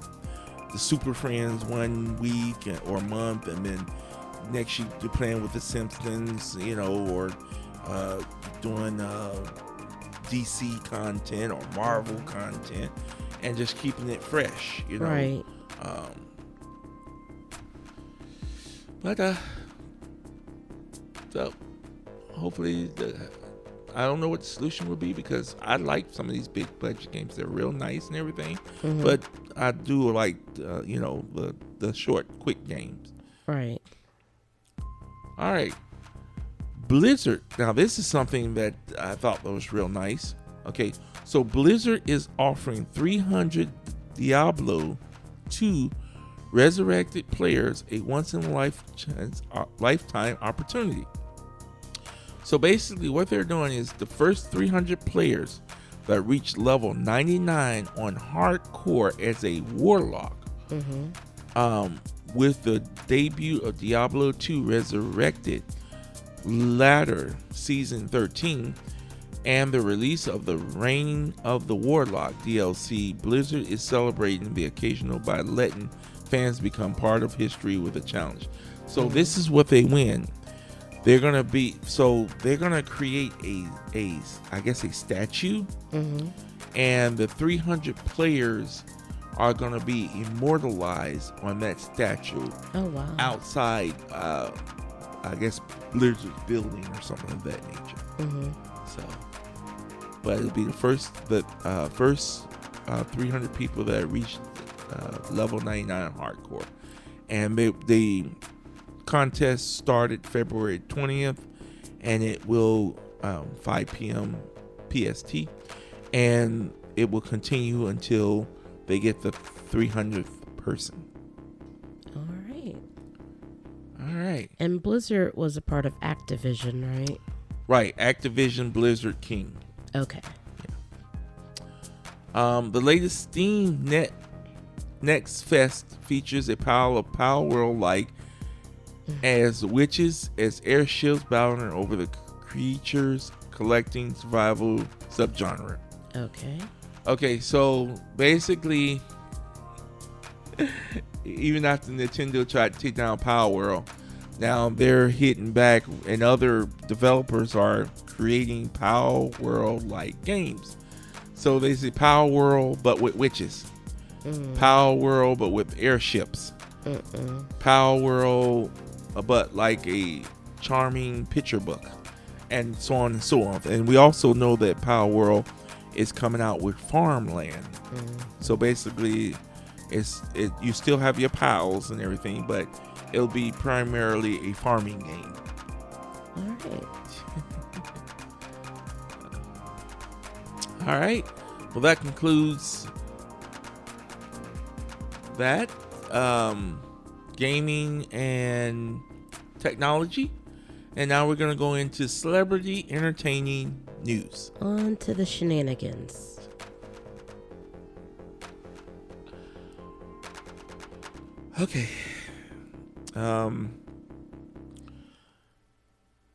the Super Friends 1 week or month, and then next you're playing with the Simpsons, you know, or doing DC content or Marvel content, and just keeping it fresh, you know. Right. So hopefully I don't know what the solution will be, because I like some of these big budget games. They're real nice and everything, but I do like you know, the short, quick games. Right. All right. Blizzard. Now, this is something that I thought was real nice. Okay, so Blizzard is offering 300 Diablo 2 resurrected players a once-in-a-lifetime opportunity. So basically what they're doing is the first 300 players that reach level 99 on hardcore as a warlock, with the debut of Diablo 2 Resurrected Ladder Season 13 and the release of the Reign of the Warlock DLC, Blizzard is celebrating the occasion by letting fans become part of history with a challenge. So this is what they win. They're gonna create a I guess a statue, and the 300 players are gonna be immortalized on that statue. Oh wow! Outside, I guess Blizzard's building or something of that nature. So, but it'll be the first 300 people that reach level 99 hardcore. And the contest started February 20th, and it will 5 p.m. PST, and it will continue until they get the 300th person. All right. All right. And Blizzard was a part of Activision, right? Right. Activision Blizzard King. Okay. Yeah. The latest Steam Next Fest features a pile of Power World like as witches, as airships battling over the creatures, collecting survival subgenre. Okay, so basically, even after Nintendo tried to take down Power World, now they're hitting back, and other developers are creating Power World like games. So they say Power World but with witches, Power World but with airships, Power World but like a charming picture book, and so on and so on. And we also know that Power World is coming out with farmland. So basically, you still have your pals and everything, but it'll be primarily a farming game. All right. All right. Well, that concludes that gaming and technology. And now we're going to go into celebrity entertaining news. On to the shenanigans. Okay.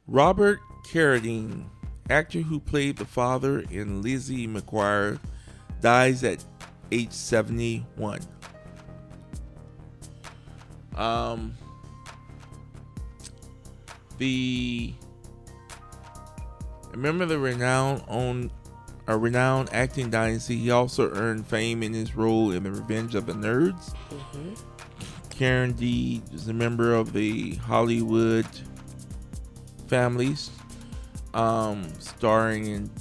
Robert Carradine, actor who played the father in Lizzie McGuire, dies at age 71. Remember the renowned acting dynasty. He also earned fame in his role in The Revenge of the Nerds. Carradine is a member of the Hollywood families, starring in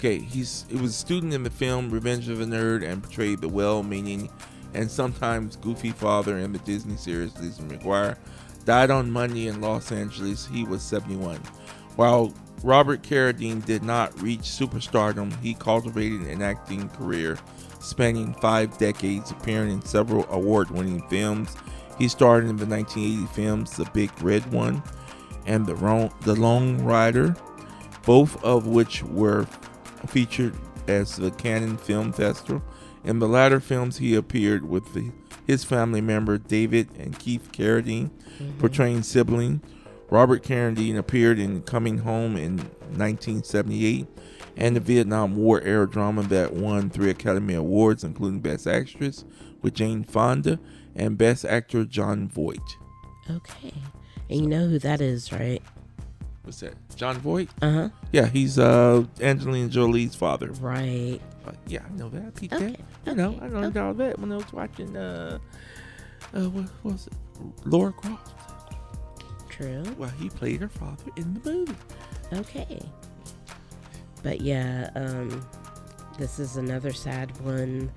he was a student in the film Revenge of the Nerd and portrayed the well-meaning and sometimes goofy father in the Disney series Lizzie McGuire. Died on Monday in Los Angeles. He was 71. While Robert Carradine did not reach superstardom, he cultivated an acting career spanning 5 decades, appearing in several award-winning films. He starred in the 1980 films The Big Red One and The Lone Rider, both of which were featured as the Cannes Film Festival. In the latter films, he appeared with his family member David and Keith Carradine, portraying siblings. Robert Carradine appeared in Coming Home in 1978 and the Vietnam War era drama that won 3 Academy Awards, including Best Actress with Jane Fonda and Best Actor Jon Voight. Okay. And you know who that is, right? What's that? Jon Voight? Uh-huh. Yeah, he's Angelina Jolie's father. Right. Yeah, I know that. Pete Okay. I learned all that when I was watching what was it? Laura Croft. True. Well, he played her father in the movie. Okay. But yeah, this is another sad one.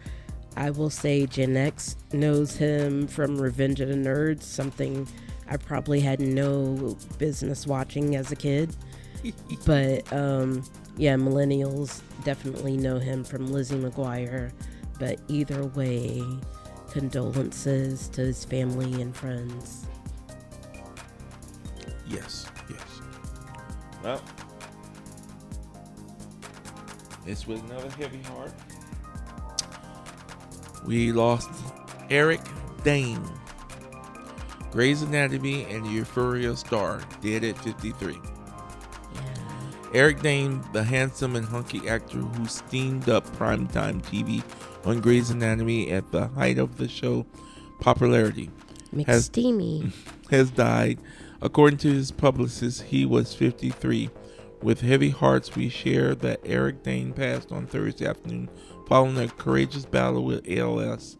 I will say Gen X knows him from Revenge of the Nerds, something I probably had no business watching as a kid. But yeah, millennials definitely know him from Lizzie McGuire. But either way, condolences to his family and friends. Yes. Well, it's with another heavy heart. We lost Eric Dane, Grey's Anatomy and the Euphoria star, dead at 53. Yeah. Eric Dane, the handsome and hunky actor who steamed up primetime TV on Grey's Anatomy at the height of the show popularity, has died. According to his publicist, he was 53. With heavy hearts, we share that Eric Dane passed on Thursday afternoon following a courageous battle with ALS.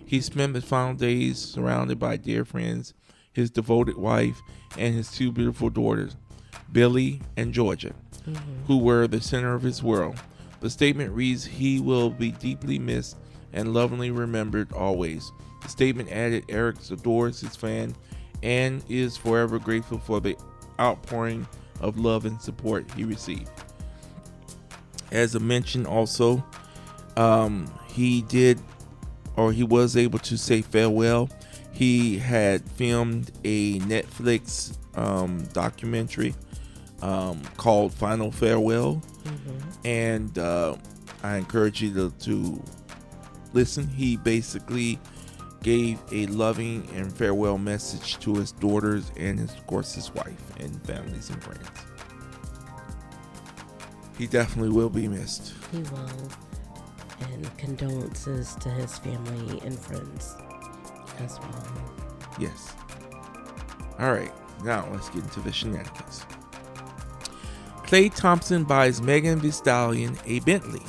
He spent the final days surrounded by dear friends, his devoted wife, and his 2 beautiful daughters, Billy and Georgia. who were the center of his world. The statement reads, "He will be deeply missed and lovingly remembered always." The statement added, "Eric adores his fan and is forever grateful for the outpouring of love and support he received." As I mentioned also, he was able to say farewell. He had filmed a Netflix documentary called Final Farewell. And I encourage you to listen. He basically gave a loving and farewell message to his daughters and of course his wife and families and friends. He definitely will be missed. He will. And condolences to his family and friends as well. Yes. All right, now let's get into the shenanigans. Klay Thompson buys Megan Thee Stallion a Bentley.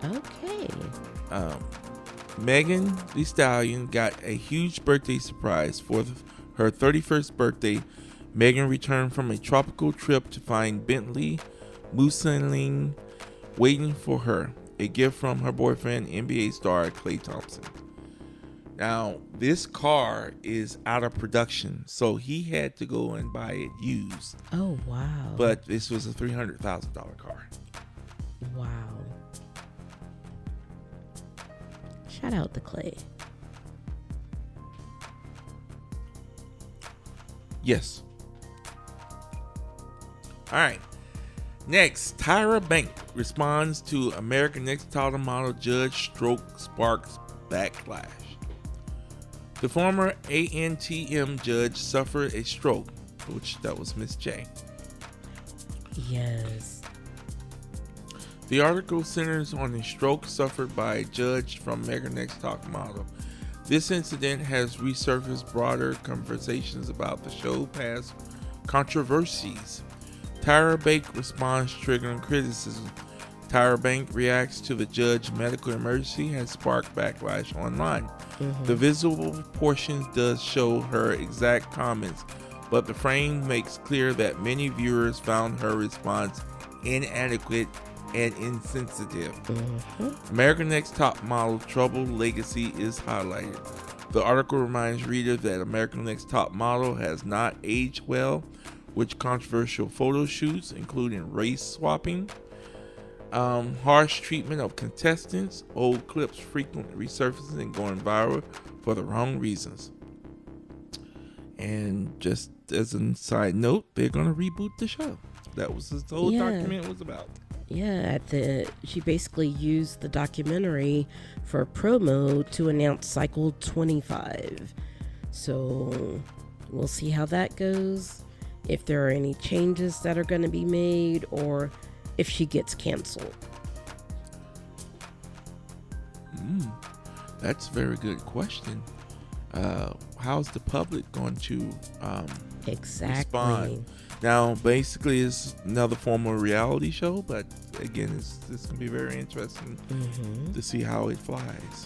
Okay. Megan Thee Stallion got a huge birthday surprise for her 31st birthday. Megan returned from a tropical trip to find Bentley Mousseline waiting for her, a gift from her boyfriend, NBA star Klay Thompson. Now, this car is out of production, so he had to go and buy it used. Oh, wow. But this was a $300,000 car. Wow. Shout out to Klay. Yes. All right. Next, Tyra Banks responds to American Next Top Model judge stroke sparks backlash. The former ANTM judge suffered a stroke, which that was Miss J. Yes. The article centers on a stroke suffered by a judge from American Next Top Model. This incident has resurfaced broader conversations about the show's past controversies. Tyra Banks responds, triggering criticism. Tyra Banks reacts to the judge's medical emergency has sparked backlash online. The visible portions does show her exact comments, but the frame makes clear that many viewers found her response inadequate and insensitive. American Next Top Model troubled legacy is highlighted. The article reminds readers that American Next Top Model has not aged well, with controversial photo shoots, including race swapping, harsh treatment of contestants, old clips frequently resurfacing and going viral for the wrong reasons. And just as a side note, they're going to reboot the show. That was what the whole document was about. Yeah, she basically used the documentary for promo to announce Cycle 25. So we'll see how that goes. If there are any changes that are going to be made, or if she gets canceled. That's a very good question. How's the public going to respond? Now, basically, it's another form of reality show, but again, it's going to be very interesting to see how it flies.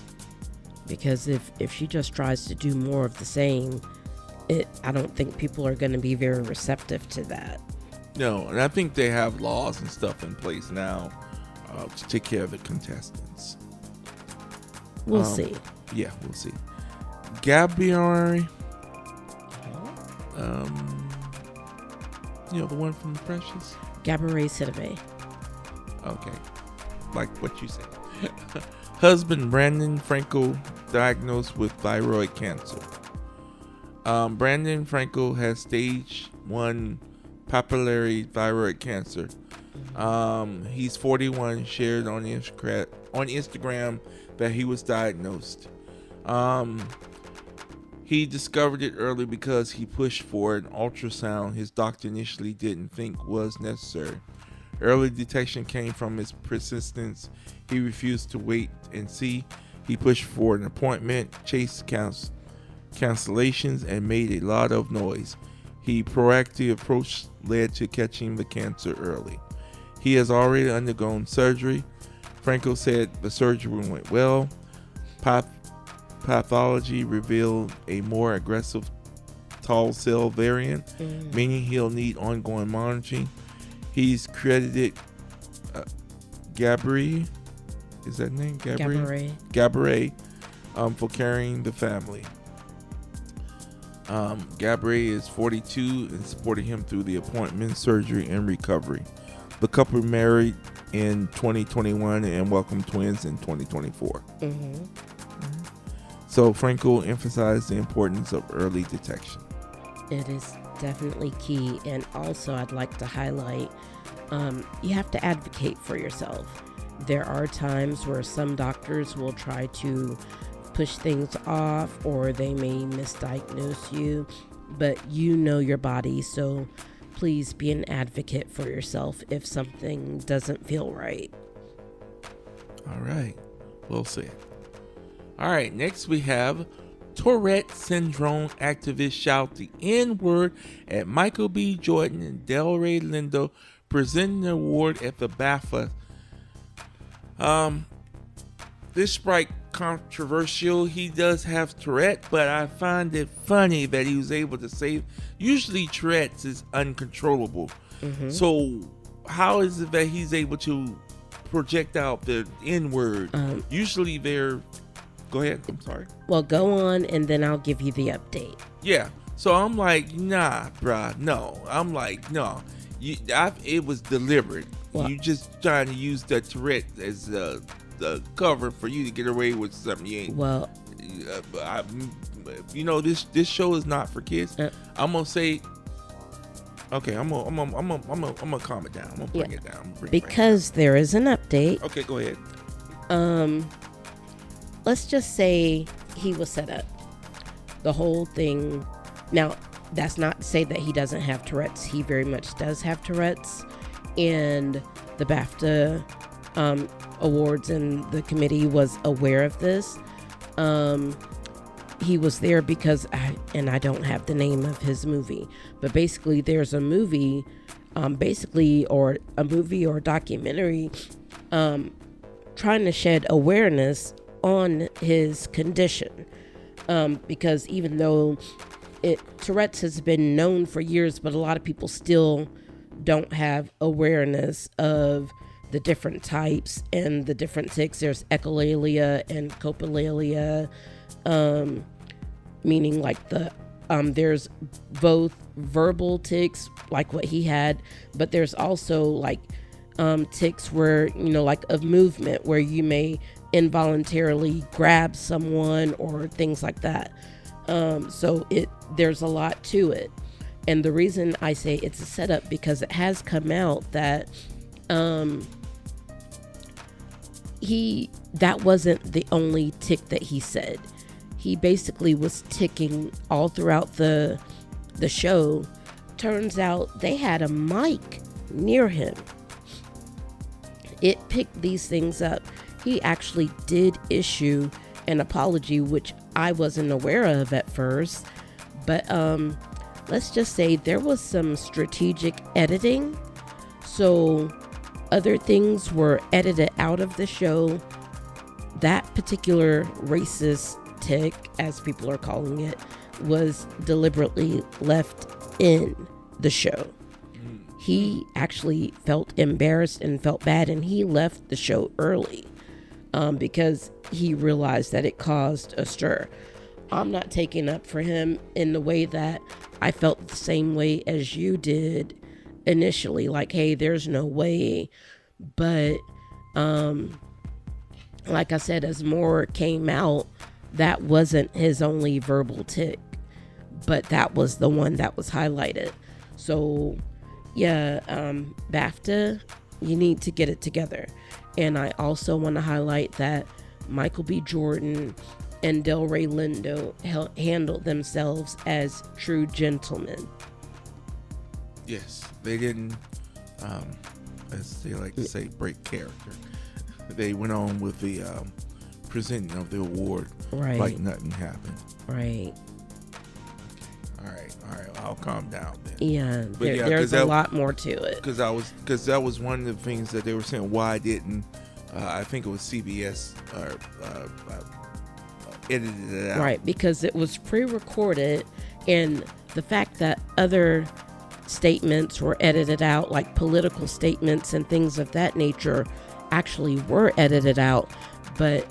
Because if she just tries to do more of the same, I don't think people are going to be very receptive to that. No, and I think they have laws and stuff in place now to take care of the contestants. We'll see. Yeah, we'll see. Gabrielle, the one from Precious. Gabrielle Sidibe. Okay, like what you said. Husband Brandon Franco diagnosed with thyroid cancer. Brandon Franco has stage 1 papillary thyroid cancer. He's 41, shared on Instagram that he was diagnosed. He discovered it early because he pushed for an ultrasound his doctor initially didn't think was necessary. Early detection came from his persistence. He refused to wait and see. He pushed for an appointment, chased cancellations, and made a lot of noise. His proactive approach led to catching the cancer early. He has already undergone surgery. Franco said the surgery went well. Pathology revealed a more aggressive tall cell variant, meaning he'll need ongoing monitoring. He's credited Gabourey. Is that name? Gabourey. For carrying the family. Gabourey is 42 and supported him through the appointment, surgery, and recovery. The couple married in 2021 and welcomed twins in 2024. So Frankel emphasized the importance of early detection. It is definitely key. And also I'd like to highlight, you have to advocate for yourself. There are times where some doctors will try to push things off, or they may misdiagnose you, but you know your body, so please be an advocate for yourself if something doesn't feel right. All right, well said. All right, next we have Tourette syndrome activists shout the N-word at Michael B. Jordan and Delray Lindo presenting the award at the BAFTA. This sprite controversial. He does have Tourette, but I find it funny that he was able to say, usually Tourette's is uncontrollable. So how is it that he's able to project out the N-word? Usually they're, go ahead, I'm sorry. Well, go on and then I'll give you the update. Yeah, so I'm like, nah, bruh, no. I'm like, no. It was deliberate. Well, You just trying to use that Tourette as the cover for you to get away with something you ain't. Well, this show is not for kids. I'm gonna say, okay, I'm gonna calm it down. I'm gonna bring it down. Because there is an update. Okay, go ahead. Let's just say he was set up. The whole thing. Now, that's not to say that he doesn't have Tourette's. He very much does have Tourette's, and the BAFTA awards and the committee was aware of this. He was there because I don't have the name of his movie, but basically there's a movie, or a documentary, trying to shed awareness on his condition, because even though Tourette's has been known for years, but a lot of people still don't have awareness of the different types and the different tics. There's echolalia and coprolalia, meaning like there's both verbal tics like what he had, but there's also like tics where, like of movement, where you may involuntarily grab someone or things like that. So there's a lot to it. And the reason I say it's a setup, because it has come out that that wasn't the only tick that he said. He basically was ticking all throughout the show. Turns out they had a mic near him. It picked these things up. He actually did issue an apology, which I wasn't aware of at first. But let's just say there was some strategic editing. So other things were edited out of the show. That particular racist tick, as people are calling it, was deliberately left in the show. He actually felt embarrassed and felt bad, and he left the show early because he realized that it caused a stir. I'm not taking up for him in the way that I felt the same way as you did initially, like, hey, there's no way. But like I said, as more came out, that wasn't his only verbal tick, but that was the one that was highlighted. So yeah, BAFTA, you need to get it together. And I also want to highlight that Michael B. Jordan and Delray Lindo handled themselves as true gentlemen. Yes, they didn't, as they like to say, break character. They went on with the presenting of the award like nothing happened. Right. All right. I'll calm down then. Yeah, there's a lot more to it. Because that was one of the things that they were saying. Why didn't I think it was CBS edited it out? Right, because it was pre-recorded, and the fact that other statements were edited out, like political statements and things of that nature actually were edited out, but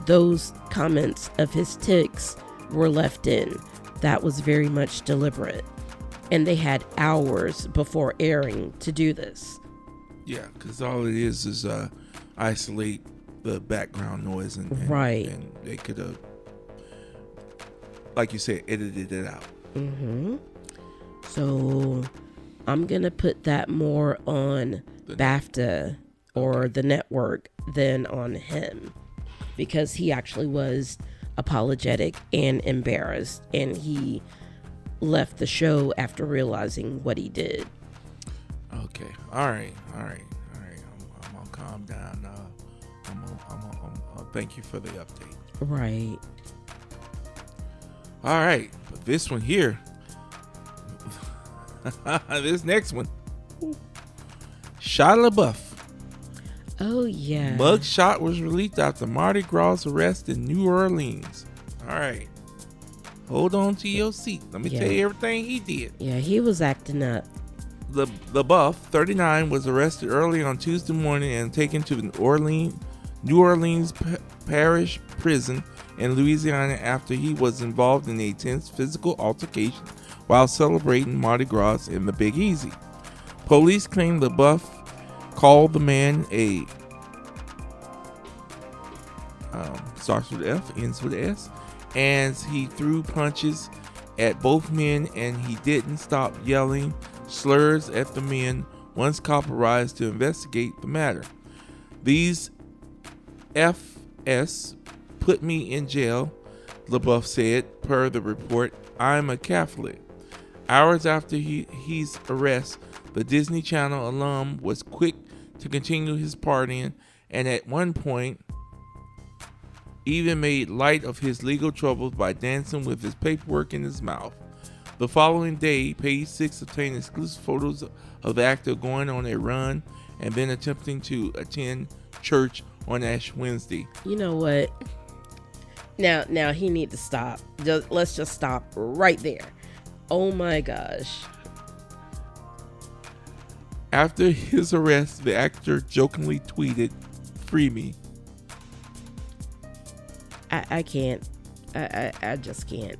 those comments of his tics were left in. That was very much deliberate. And they had hours before airing to do this. Yeah, because all it is isolate the background noise and right. And they could have, like you said, edited it out. Mm-hmm. So I'm going to put that more on BAFTA or the network than on him, because he actually was apologetic and embarrassed, and he left the show after realizing what he did. Okay. All right. I'm gonna calm down now. I'm thank you for the update. Right. All right. But this one here, this next one, Shia LaBeouf. Oh yeah. Mug shot was released after Mardi Gras arrest in New Orleans. All right. Hold on to your seat. Let me tell you everything he did. Yeah, he was acting up. LaBeouf, 39, was arrested early on Tuesday morning and taken to the New Orleans Parish Prison in Louisiana after he was involved in a tense physical altercation while celebrating Mardi Gras in the Big Easy. Police claim LaBeouf called the man a starts with F, ends with S, and he threw punches at both men, and he didn't stop yelling slurs at the men once cops arrived to investigate the matter. These FS put me in jail, LaBeouf said, per the report. I'm a Catholic. Hours after his arrest, the Disney Channel alum was quick to continue his partying, and at one point even made light of his legal troubles by dancing with his paperwork in his mouth. The following day, Page Six obtained exclusive photos of the actor going on a run and then attempting to attend church on Ash Wednesday. You know what? Now he need to stop. Let's just stop right there. Oh my gosh. After his arrest, the actor jokingly tweeted, "Free me." I can't. I just can't.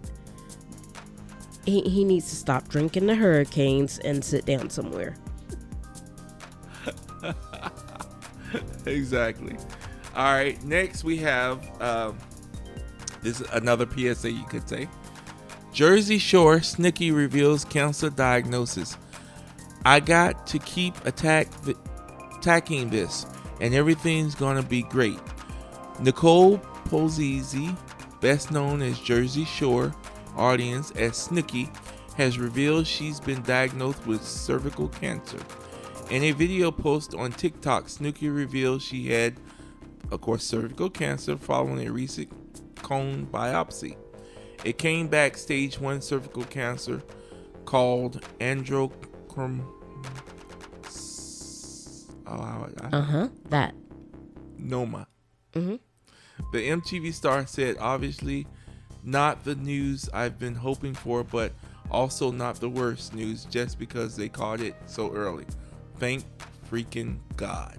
He needs to stop drinking the hurricanes and sit down somewhere. Exactly. All right. Next we have this is another PSA you could say. Jersey Shore Nikki reveals cancer diagnosis. I got to keep attacking this, and everything's gonna be great. Nicole Posey, best known as Jersey Shore audience as Snooki, has revealed she's been diagnosed with cervical cancer. In a video post on TikTok, Snooki revealed she had, of course, cervical cancer following a recent colon biopsy. It came back stage 1 cervical cancer called androchrome. That. Noma. Mm-hmm. The MTV star said, obviously not the news I've been hoping for, but also not the worst news just because they caught it so early. Thank freaking God.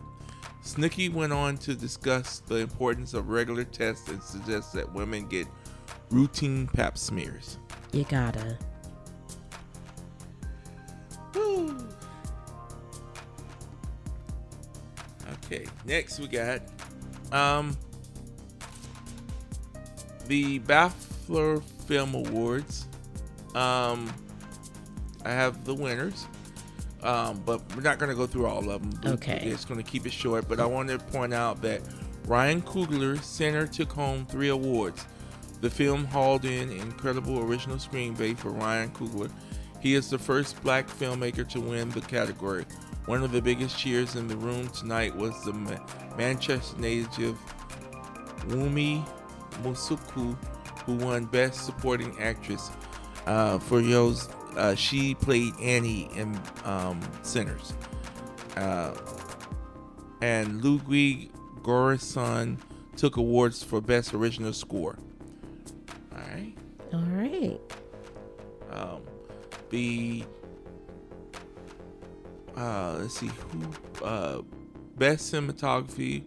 Snooki went on to discuss the importance of regular tests and suggests that women get routine pap smears. You gotta. Woo. Okay, next we got the BAFTA Film Awards. I have the winners, but we're not going to go through all of them. Okay. We're just going to keep it short, but I want to point out that Ryan Coogler Center took home 3 awards. The film hauled in incredible original screenplay for Ryan Coogler. He is the first black filmmaker to win the category. One of the biggest cheers in the room tonight was the Manchester native Wumi Musuku, who won Best Supporting Actress for those. She played Annie in Sinners. And Ludwig Göransson took awards for Best Original Score. All right. The let's see who. Best cinematography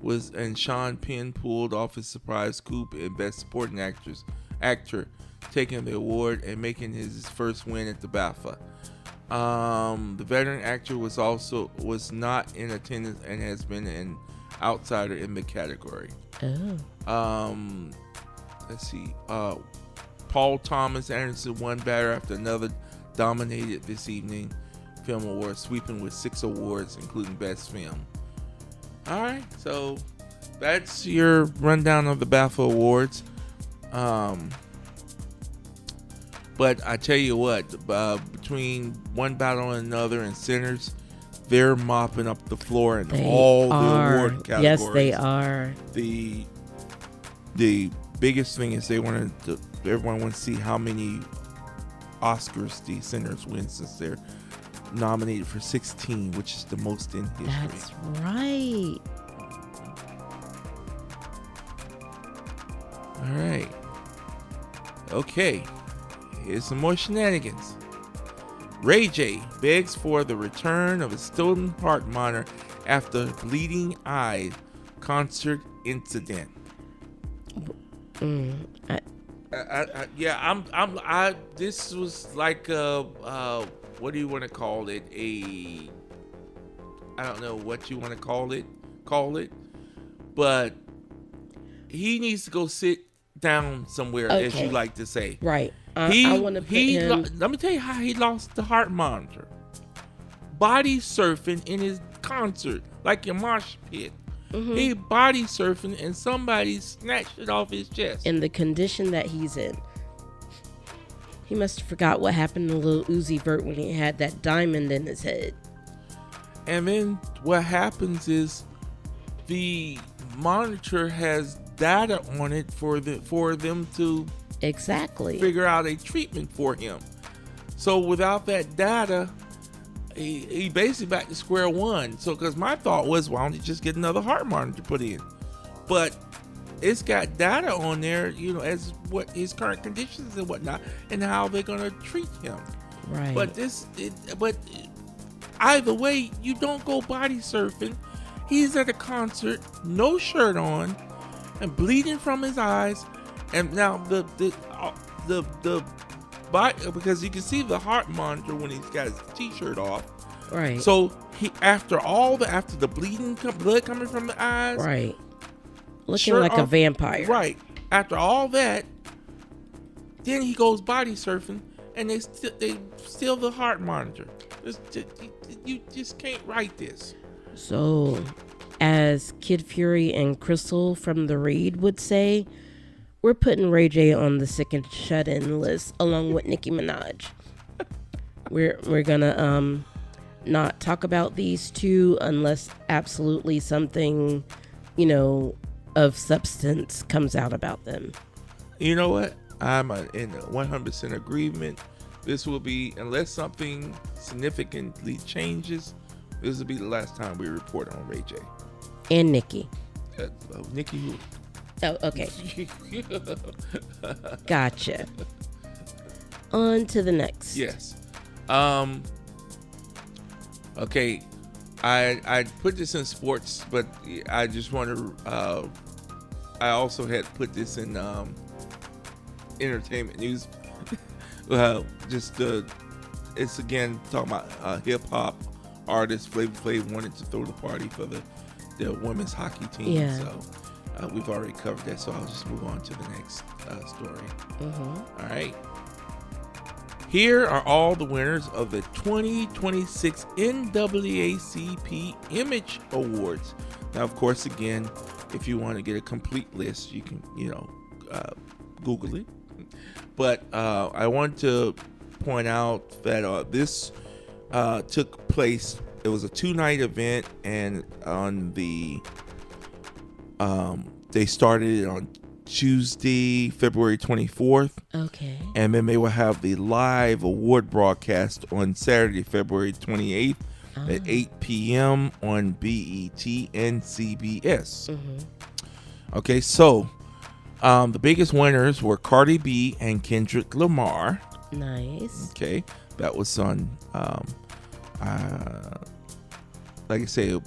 was, and Sean Penn pulled off his surprise coup, and best supporting actor, taking the award and making his first win at the BAFTA. The veteran actor was not in attendance and has been an outsider in the category. Let's see. Paul Thomas Anderson, one batter after another, dominated this evening film award, sweeping with 6 awards, including best film. All right, so that's your rundown of the BAFTA awards. But I tell you what, between one battle and another and Sinners, they're mopping up the floor in all the award categories. Yes, they are. The biggest thing is everyone wants to see how many Oscars the Sinners win, since they're nominated for 16, which is the most in history. That's right. All right. Okay. Here's some more shenanigans. Ray J begs for the return of a stolen heart monitor after bleeding eye concert incident. This was like what do you want to call it? I don't know what you want to call it, but he needs to go sit down somewhere, as you like to say. Right. I want to put him. Let me tell you how he lost the heart monitor. Body surfing in his concert, like your mosh pit. Mm-hmm. He body surfing and somebody snatched it off his chest. In the condition that he's in. He must have forgot what happened to Lil Uzi Vert when he had that diamond in his head. And then what happens is the monitor has data on it for them to figure out a treatment for him. So without that data, he basically back to square one. So because my thought was, why don't you just get another heart monitor put in? But it's got data on there, as what his current conditions and whatnot, and how they're gonna treat him. Right. But either way, you don't go body surfing. He's at a concert, no shirt on, and bleeding from his eyes, and now the body, because you can see the heart monitor when he's got his t-shirt off. Right. So after the bleeding, blood coming from the eyes. Right. Looking like a vampire. Right. After all that, then he goes body surfing, and they steal the heart monitor. You just can't write this. So, as Kid Fury and Crystal from The Read would say, we're putting Ray J on the sick and shut-in list along with Nicki Minaj. We're gonna not talk about these two unless absolutely something, of substance comes out about them. You know what? I'm in 100% agreement. This will be, unless something significantly changes, this will be the last time we report on Ray J. And Nikki. Nikki who? Oh, okay. Gotcha. On to the next. Yes. Okay. I put this in sports, but I just want to. I also had put this in entertainment news. It's again talking about hip hop artist Flavor Flav wanted to throw the party for the women's hockey team. Yeah. So we've already covered that. So I'll just move on to the next story. Mm-hmm. All right. Here are all the winners of the 2026 NAACP Image Awards. Now, of course, again, if you want to get a complete list, you can, Google it. But I want to point out that this took place. It was a 2-night event, and on they started it on Tuesday, February 24th. Okay. And then they will have the live award broadcast on Saturday, February 28th at 8 p.m. on BET and CBS. Mm-hmm. Okay, so the biggest winners were Cardi B and Kendrick Lamar. Nice. Okay, that was on like I say,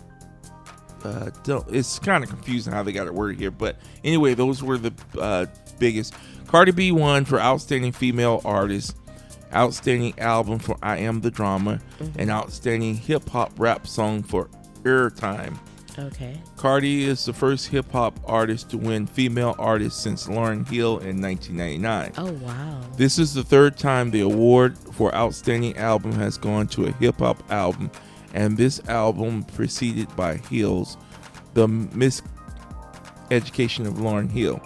it's kind of confusing how they got it worded here. But anyway, those were the biggest. Cardi B won for Outstanding Female Artist, Outstanding Album for I Am the Drama, and Outstanding Hip Hop Rap Song for Airtime. Okay. Cardi is the first hip hop artist to win Female Artist since Lauryn Hill in 1999. Oh, wow. This is the third time the award for Outstanding Album has gone to a hip hop album, and this album preceded by Hill's The Miseducation of Lauryn Hill.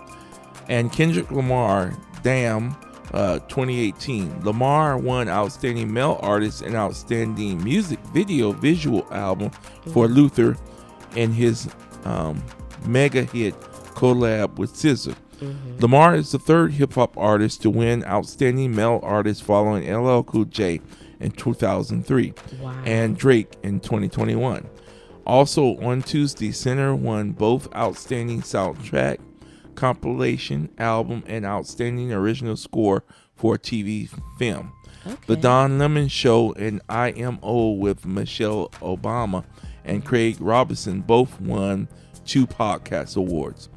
And Kendrick Lamar, Damn, 2018. Lamar won Outstanding Male Artist and Outstanding Music Video Visual Album for Luther and his mega hit collab with SZA. Lamar is the third hip-hop artist to win Outstanding Male Artist following LL Cool J in 2003 and Drake in 2021. Also on Tuesday, Sinner won both Outstanding Soundtrack, Compilation, Album, and Outstanding Original Score for a TV film. The Don Lemon Show and IMO with Michelle Obama and Craig Robinson both won 2 podcast awards.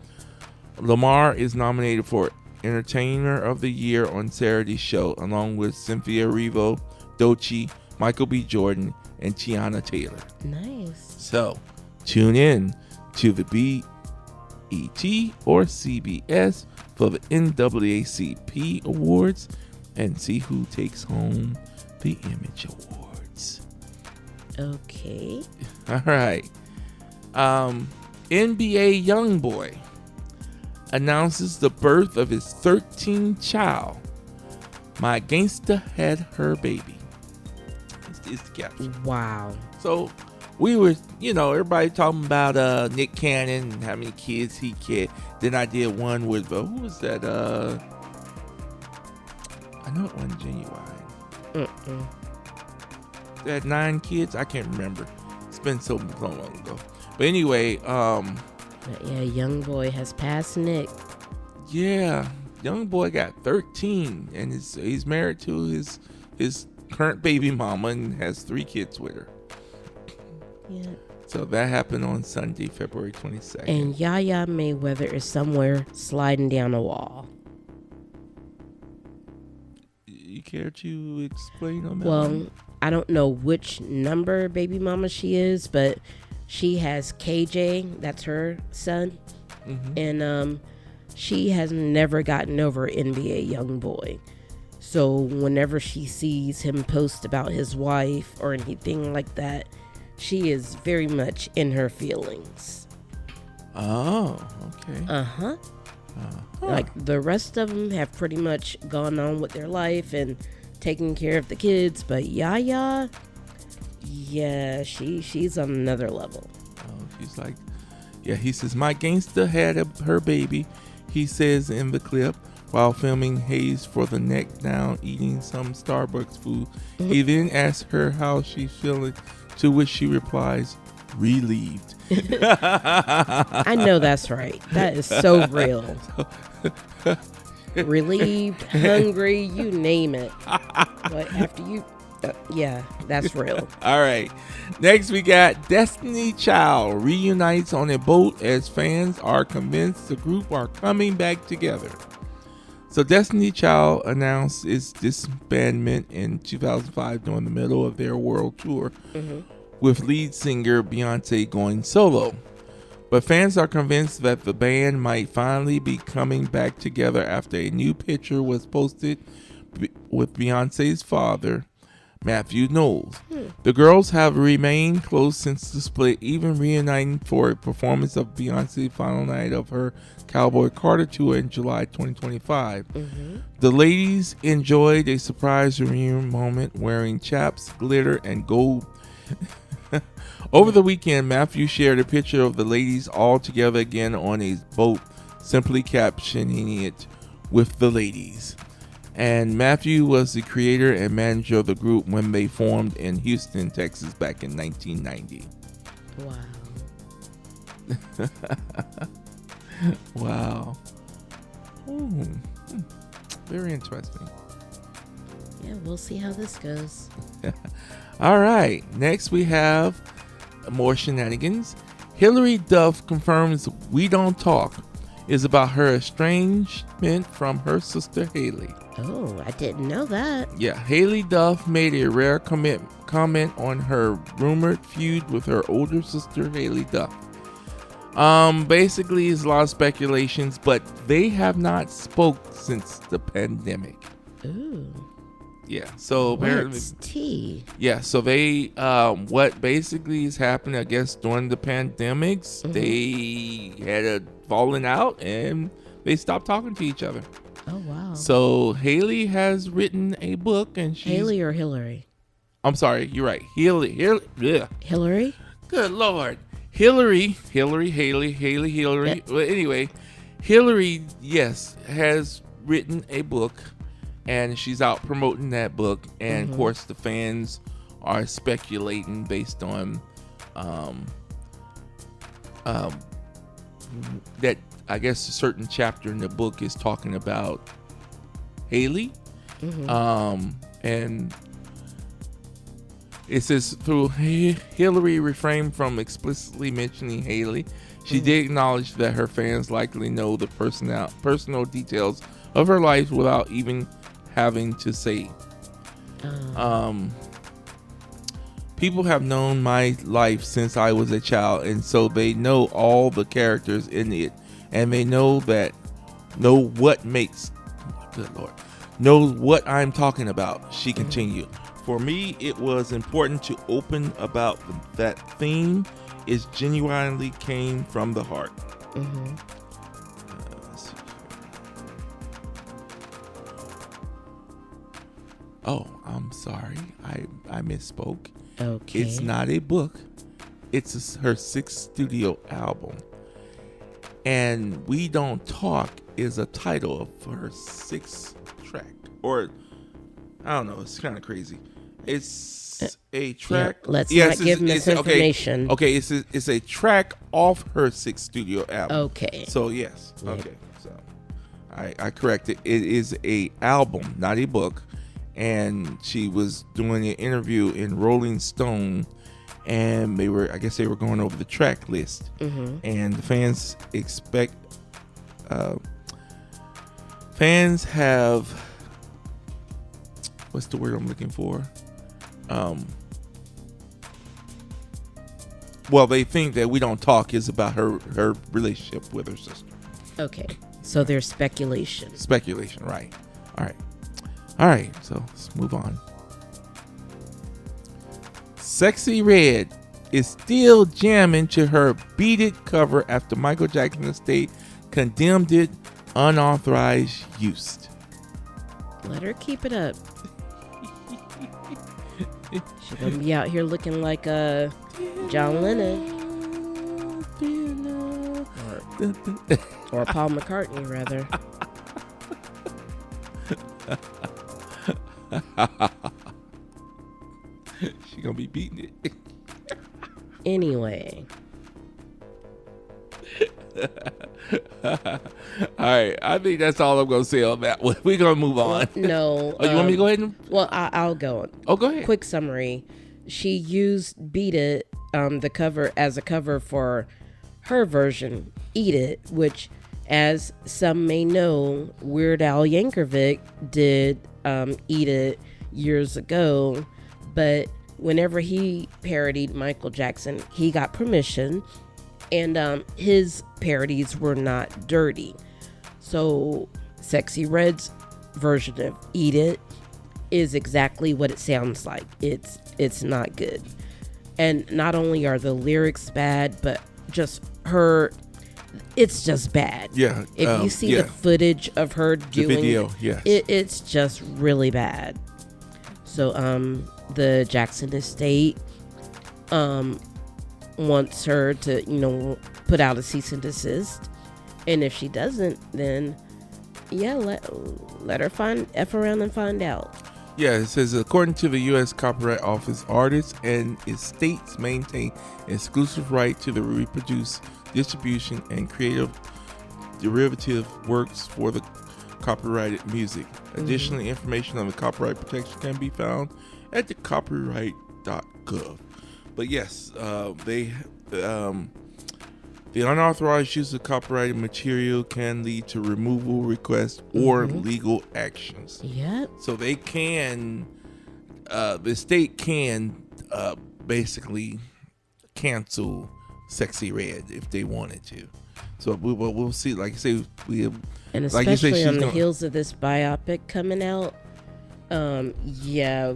Lamar is nominated for Entertainer of the Year on Saturday's show, along with Cynthia Erivo, Doechii, Michael B. Jordan, and Tiana Taylor. Nice. So, tune in to the BET or CBS for the NAACP Awards and see who takes home the Image Awards. Okay. All right. NBA YoungBoy announces the birth of his 13th child. My gangsta had her baby. It's the caption. Wow. So we were, everybody talking about Nick Cannon and how many kids he had. Then I did one with, who was that? I know it wasn't Genuine. They had 9 kids. I can't remember. It's been so long ago. But anyway, yeah, young boy has passed Nick. Yeah, young boy got 13, and he's married to his current baby mama and has 3 kids with her. Yeah. So that happened on Sunday, February 22nd. And Yaya Mayweather is somewhere sliding down a wall. You care to explain on that? Well, I don't know which number baby mama she is, but she has KJ, that's her son, and she has never gotten over NBA YoungBoy. So whenever she sees him post about his wife or anything like that, she is very much in her feelings. Oh, okay. Like the rest of them have pretty much gone on with their life and taking care of the kids, but Yaya, yeah, she's on another level. Oh, she's like, yeah, he says, my gangsta had her baby, he says in the clip, while filming Hayes for the Neck Down eating some Starbucks food. He then asks her how she's feeling, to which she replies, relieved. I know that's right. That is so real. Relieved, hungry, you name it. But after you, yeah, that's real. All right. Next, we got Destiny Child reunites on a boat as fans are convinced the group are coming back together. So Destiny Child announced its disbandment in 2005 during the middle of their world tour, with lead singer Beyonce going solo. But fans are convinced that the band might finally be coming back together after a new picture was posted with Beyonce's father, Matthew Knowles. The girls have remained close since the split, even reuniting for a performance of Beyonce's final night of her Cowboy Carter tour in July 2025. The ladies enjoyed a surprise reunion moment wearing chaps, glitter, and gold. Over the weekend, Matthew shared a picture of the ladies all together again on a boat, simply captioning it with the ladies. And Matthew was the creator and manager of the group when they formed in Houston, Texas back in 1990. Wow. Wow. Very interesting. Yeah, we'll see how this goes. All right. Next, we have more shenanigans. Hillary Duff confirms We Don't Talk is about her estrangement from her sister Haley. Oh, I didn't know that. Yeah, Haley Duff made a rare comment on her rumored feud with her older sister Haley Duff. Basically, it's a lot of speculations, but they have not spoke since the pandemic. Ooh. Yeah, so apparently, what's tea? yeah, so they what basically is happening, I guess, during the pandemics, they had a falling out and they stopped talking to each other. Oh wow. So Haley has written a book, and she's Haley or Hillary? I'm sorry, you're right. Haley. Yeah. Hillary? Good Lord. Haley. Yeah. Well, anyway, Hillary, yes, has written a book, and she's out promoting that book. And of course, the fans are speculating based on that I guess a certain chapter in the book is talking about Haley. And it says, through Hillary refrained from explicitly mentioning Haley, she did acknowledge that her fans likely know the personal details of her life without even having to say. People have known my life since I was a child, and so they know all the characters in it, and they know what makes, good Lord, knows what I'm talking about, she continued. For me, it was important to open about that theme. It genuinely came from the heart. Oh, I'm sorry. I misspoke. Okay. It's not a book. It's her 6th studio album. And We Don't Talk is a title of her 6th track. Or, I don't know. It's kind of crazy. It's a track. Yeah, let's not give misinformation. Okay, it's a track off her 6th studio album. Okay. So, yes. Okay. So, I corrected. It is a album, not a book. And she was doing an interview in Rolling Stone, and I guess they were going over the track list. And the fans fans have, what's the word I'm looking for? Well, they think that We Don't Talk is about her relationship with her sister. Okay. So there's speculation. Speculation, right. All right, so let's move on. Sexy Red is still jamming to her Beat It cover after Michael Jackson estate condemned it unauthorized use. Let her keep it up. She's gonna be out here looking like John Lennon. Or Paul McCartney, rather. She gonna be beating it. Anyway. All right, I think that's all I'm gonna say on that one. We're gonna move on. No. Oh, you want me to go ahead and? Well, I'll go. Oh, go ahead. Quick summary. She used Beat It, the cover, as a cover for her version, Eat It, which, as some may know, Weird Al Yankovic did Eat It years ago. But whenever he parodied Michael Jackson, he got permission, and his parodies were not dirty. So Sexy Red's version of Eat It is exactly what it sounds like. It's not good. And not only are the lyrics bad, but just it's just bad. Yeah. If you see the footage of her doing the video, yes. It's just really bad. So the Jackson estate wants her to, put out a cease and desist. And if she doesn't, then let her F around and find out. Yeah, it says, according to the U.S. Copyright Office, artists and estates maintain exclusive right to the reproduce, distribution, and creative derivative works for the copyrighted music. Additionally, information on the copyright protection can be found at the copyright.gov. But yes, the unauthorized use of copyrighted material can lead to removal requests or legal actions. Yep. So they can, the state can basically cancel Sexy Red if they wanted to. So we'll see. Like I say, and like you say, especially on the heels of this biopic coming out, yeah,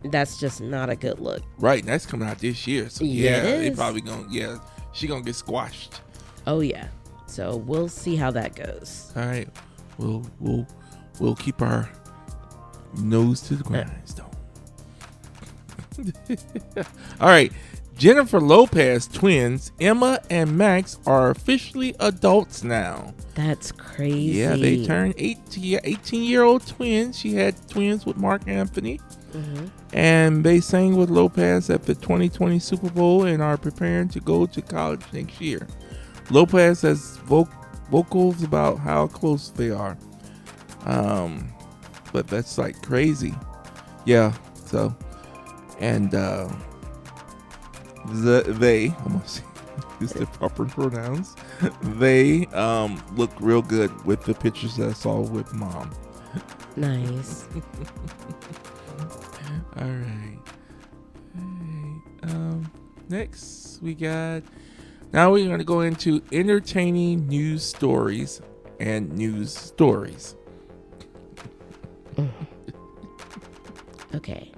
that's just not a good look. Right, that's coming out this year. So they probably gonna she gonna get squashed. Oh yeah. So we'll see how that goes. All right, we'll keep our nose to the grindstone. All right. Jennifer Lopez twins Emma and Max are officially adults now. That's crazy. Yeah, they turned 18-year-old twins. She had twins with Mark Anthony. And they sang with Lopez at the 2020 Super Bowl and are preparing to go to college next year. Lopez has vocals about how close they are. But that's like crazy. Yeah, so. And they almost use the proper pronouns. They look real good with the pictures that I saw with mom. Nice. All right. Next we got. Now we're going to go into entertaining news stories and news stories. Okay.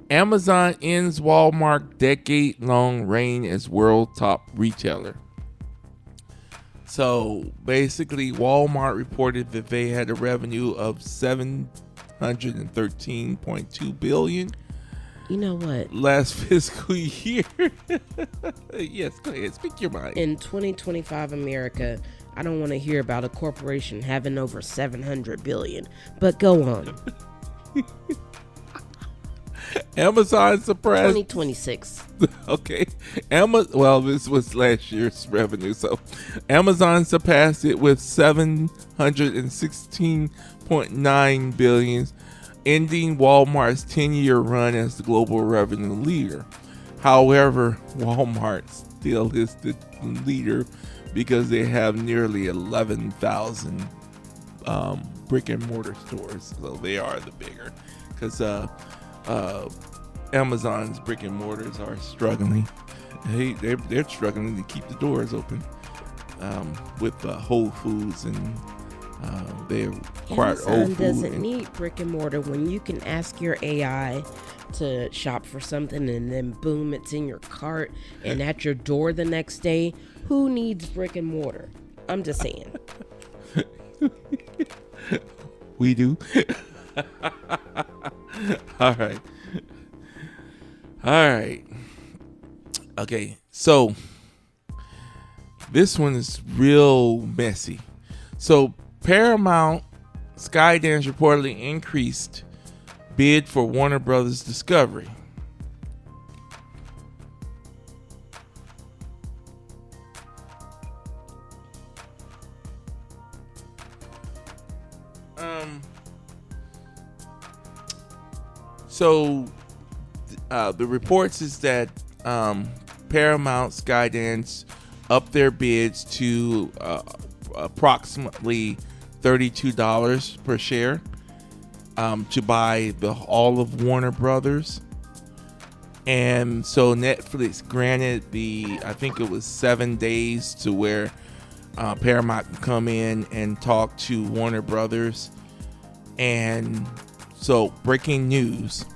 Amazon ends Walmart decade-long reign as world top retailer. So basically, Walmart reported that they had a revenue of $713.2 billion. You know what? Last fiscal year. Yes, go ahead. Speak your mind. In 2025 America, I don't want to hear about a corporation having over 700 billion. But go on. Amazon surpassed 2026. Okay. Well, this was last year's revenue, so Amazon surpassed it with 716.9 billion, ending Walmart's 10-year run as the global revenue leader. However, Walmart still is the leader because they have nearly 11,000 brick and mortar stores, so they are the bigger. Because Amazon's brick and mortars are struggling. They're struggling to keep the doors open with Whole Foods, and they're quite Amazon old food. Doesn't need brick and mortar when you can ask your AI to shop for something and then boom, it's in your cart and at your door the next day. Who needs brick and mortar? I'm just saying. We do. All right. Okay, so this one is real messy. So Paramount Skydance reportedly increased bid for Warner Brothers Discovery. So the reports is that Paramount Skydance upped their bids to approximately $32 per share to buy all of Warner Brothers. And so Netflix granted I think it was 7 days to where Paramount can come in and talk to Warner Brothers. And so breaking news,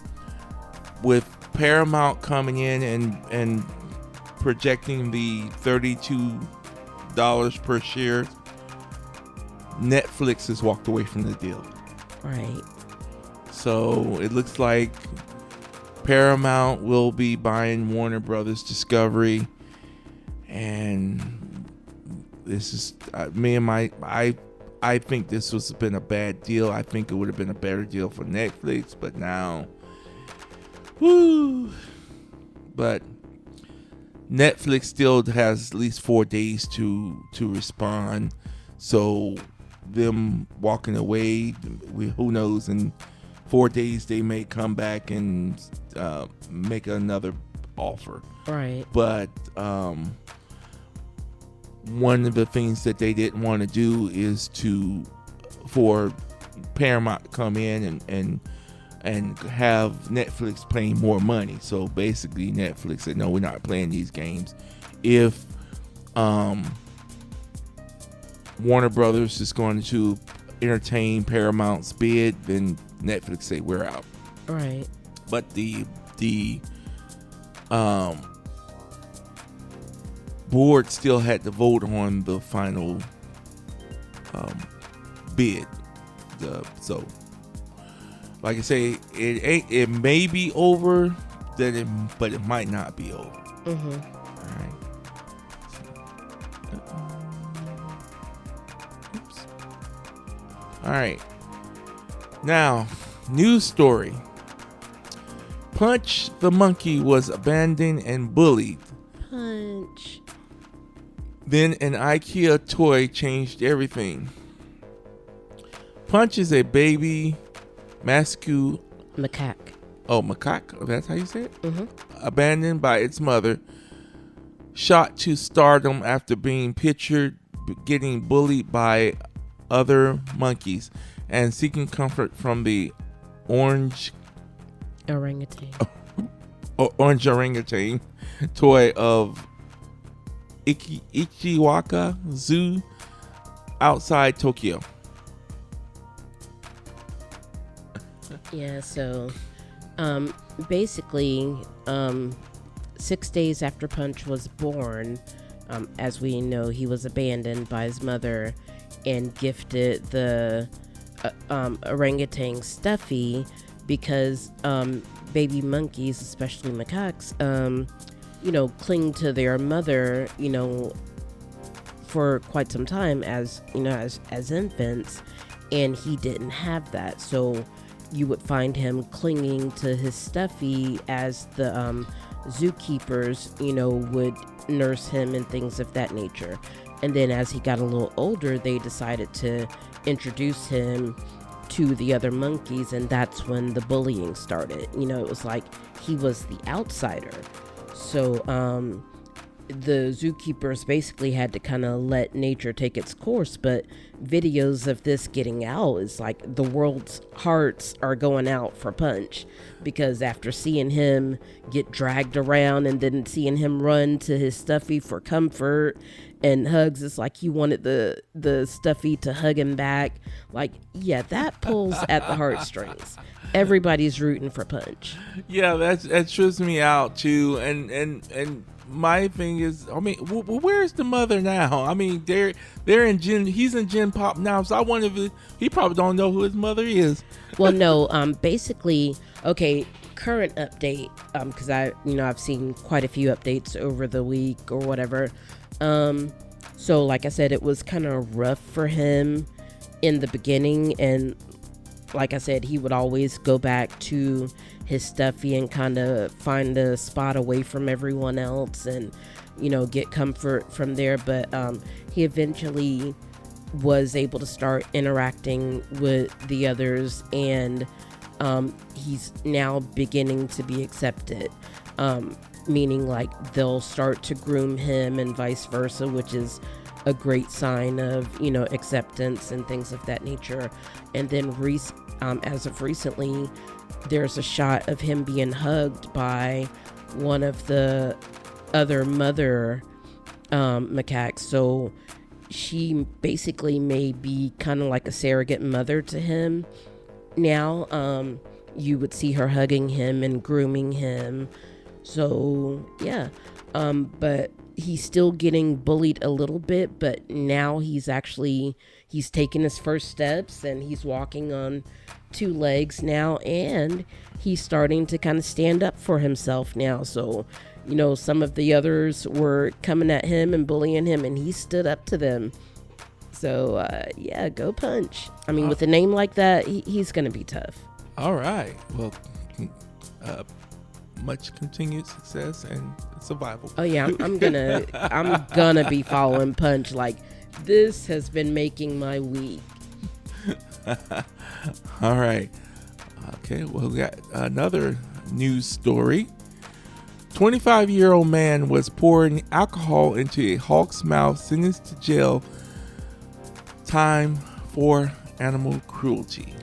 with Paramount coming in and projecting the $32 per share, Netflix has walked away from the deal. Right. So it looks like Paramount will be buying Warner Brothers Discovery, and this is I think this was been a bad deal. I think it would have been a better deal for Netflix, but now, but Netflix still has at least 4 days to respond. So them walking away. Who knows? In 4 days, they may come back and make another offer. Right. But one of the things that they didn't want to do is for Paramount to come in and have Netflix playing more money. So basically, Netflix said, no, we're not playing these games. If Warner Brothers is going to entertain Paramount's bid, then Netflix say we're out. Right. But the board still had to vote on the final bid. So, like I say, it may be over, but it might not be over. Mm-hmm. All right. Oops. All right. Now, news story. Punch the monkey was abandoned and bullied. Punch. Then an IKEA toy changed everything. Punch is a baby macaque. Oh, macaque? Oh, that's how you say it? Mm-hmm. Abandoned by its mother. Shot to stardom after being pictured getting bullied by other monkeys and seeking comfort from the orange orangutan toy of Ichiwaka Zoo outside Tokyo. Yeah, so basically 6 days after Punch was born, as we know, he was abandoned by his mother and gifted the orangutan Stuffy because baby monkeys, especially macaques, cling to their mother, for quite some time as infants, and he didn't have that. So you would find him clinging to his Stuffy as the zookeepers, would nurse him and things of that nature. And then as he got a little older, they decided to introduce him to the other monkeys, and that's when the bullying started. It was like he was the outsider. So the zookeepers basically had to kind of let nature take its course, but videos of this getting out is like the world's hearts are going out for Punch, because after seeing him get dragged around and then seeing him run to his Stuffy for comfort and hugs, it's like he wanted the Stuffy to hug him back. Like, yeah, that pulls at the heartstrings. Everybody's rooting for Punch. Yeah, that trips me out too. And my thing is, I mean, where's the mother now? I mean, they're in Gen. He's in Gen Pop now, so I wonder if he probably don't know who his mother is. Well, no. Basically, okay. Current update. Because I've seen quite a few updates over the week or whatever. So like I said, it was kind of rough for him in the beginning, and like I said, he would always go back to his Stuffy and kind of find a spot away from everyone else and, get comfort from there. But he eventually was able to start interacting with the others, and he's now beginning to be accepted. Meaning like they'll start to groom him and vice versa, which is a great sign of, acceptance and things of that nature. And then as of recently, there's a shot of him being hugged by one of the other mother macaques. So she basically may be kind of like a surrogate mother to him now. You would see her hugging him and grooming him. So yeah, but he's still getting bullied a little bit, but now he's taking his first steps and he's walking on 2 legs now, and he's starting to kind of stand up for himself now. So, some of the others were coming at him and bullying him, and he stood up to them. So, yeah, go Punch. I mean, with a name like that, he's going to be tough. All right. Well, much continued success and survival. Oh yeah, I'm gonna be following Punch like This has been making my week. All right. Okay, well, we got another news story. 25-year-old man was pouring alcohol into a hawk's mouth, sentenced to jail time for animal cruelty.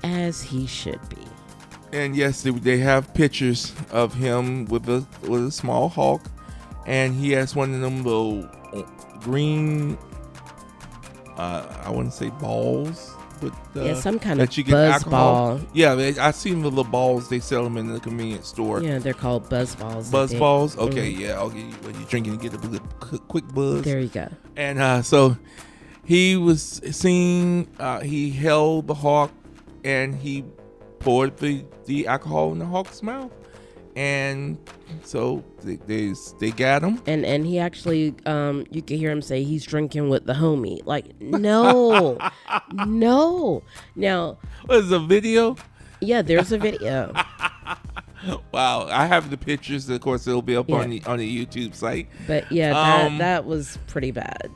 As he should be. And yes, they have pictures of him with a small hawk, and he has one of them little green, I wouldn't say balls, but some kind that of you get buzz alcohol. ball. Yeah, I seen the little balls. They sell them in the convenience store. Yeah, they're called buzz balls. Buzz balls. Okay, yeah. Okay, when you're drinking, you get a quick buzz. There you go. And so he was seen. He held the hawk, and he poured the alcohol in the hawk's mouth, and so they got him. And he actually, you can hear him say he's drinking with the homie. Like, no, no. Now, Was a video? yeah, there's a video. Wow, I have the pictures. Of course, it'll be up on the YouTube site. But yeah, that was pretty bad.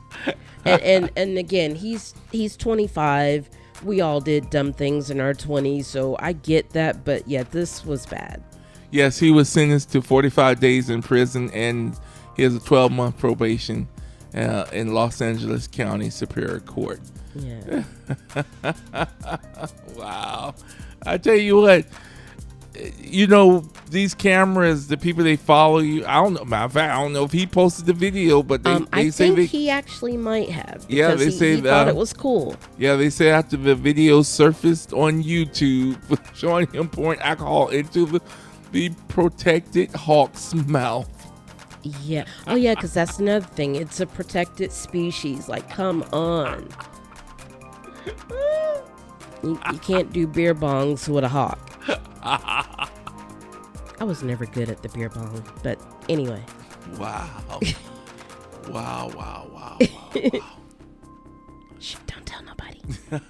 And again, he's 25. We all did dumb things in our 20s, so I get that. But yeah, this was bad. Yes, he was sentenced to 45 days in prison, and he has a 12-month probation in Los Angeles County Superior Court. Yeah. Wow. I tell you what, these cameras, the people they follow you, I don't know. Matter of fact, I don't know if he posted the video, but I think he actually might have. Yeah, they say he thought it was cool. Yeah, they say after the video surfaced on YouTube showing him pouring alcohol into the protected hawk's mouth. Yeah. Oh, yeah, because that's another thing. It's a protected species. Like, come on. You can't do beer bongs with a hawk. I was never good at the beer bong, but anyway. Wow. Wow. Shh, don't tell nobody.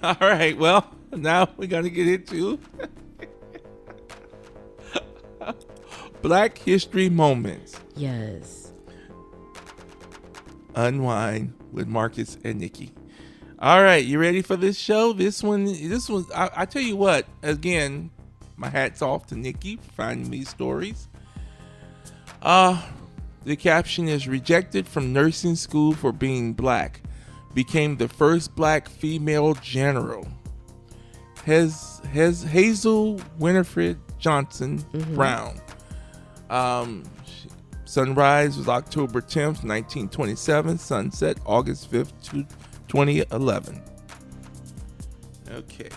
All right, well, now we're going to get into Black History Moments. Yes. Unwind with Marcus and Nikki. All right, you ready for this show? This one, I tell you what, again, my hat's off to Nikki for finding these stories. The caption is "Rejected from nursing school for being black. Became the first black female general." Hazel Winifred Johnson Brown. Sunrise was October 10th, 1927. Sunset August 5th, 2011. Okay.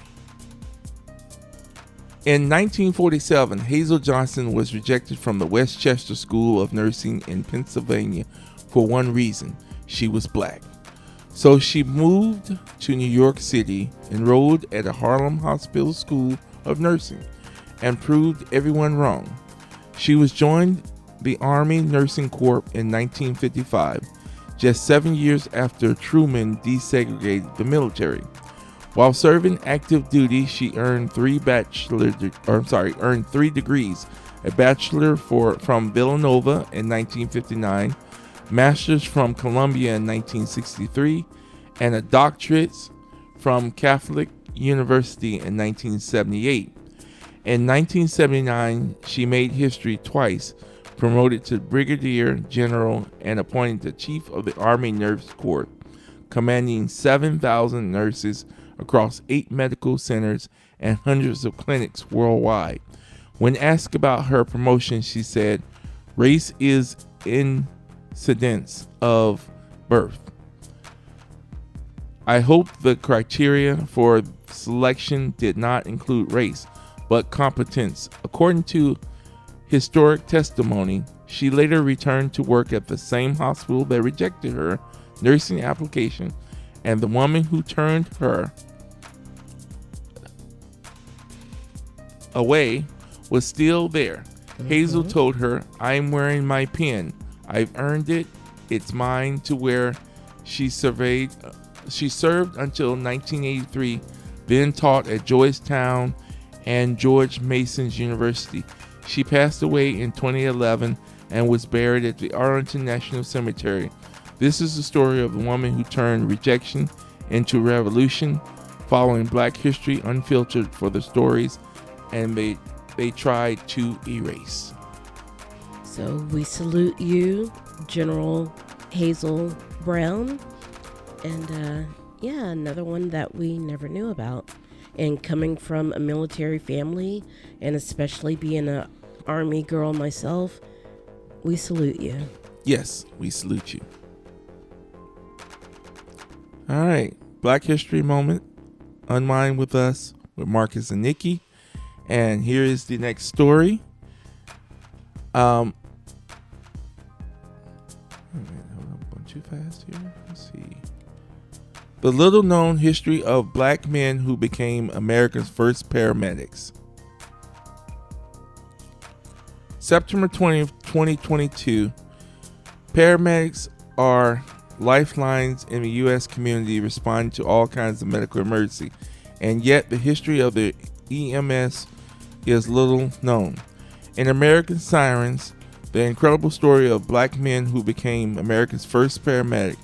In 1947, Hazel Johnson was rejected from the Westchester School of Nursing in Pennsylvania for one reason: she was black. So she moved to New York City, enrolled at a Harlem Hospital School of Nursing, and proved everyone wrong. She was joined the Army Nursing Corps in 1955, just 7 years after Truman desegregated the military. While serving active duty, she earned three degrees: a bachelor from Villanova in 1959, master's from Columbia in 1963, and a doctorate from Catholic University in 1978. In 1979, she made history twice, promoted to brigadier general and appointed the chief of the Army Nurse Corps, commanding 7,000 nurses across 8 medical centers and hundreds of clinics worldwide. When asked about her promotion, she said, "Race is incidence of birth. I hope the criteria for selection did not include race, but competence." According to historic testimony, she later returned to work at the same hospital that rejected her nursing application, and the woman who turned her away was still there. Hazel told her, "I'm wearing my pin. I've earned it. It's mine to wear." She served until 1983, then taught at Georgetown and George Mason's University. She passed away in 2011 and was buried at the Arlington National Cemetery. This is the story of the woman who turned rejection into revolution, following Black history unfiltered for the stories and they tried to erase. So we salute you, General Hazel Brown. And another one that we never knew about. And coming from a military family, and especially being an Army girl myself, we salute you. Yes, we salute you. All right, Black History Moment, Unwind with us with Marcus and Nikki. And here is the next story. Hold on, going too fast here. Let's see. The little known history of Black men who became America's first paramedics. September 20th, 2022. Paramedics are lifelines in the U.S. community responding to all kinds of medical emergency, and yet the history of the EMS is little known. In American Sirens, the incredible story of Black men who became America's first paramedic,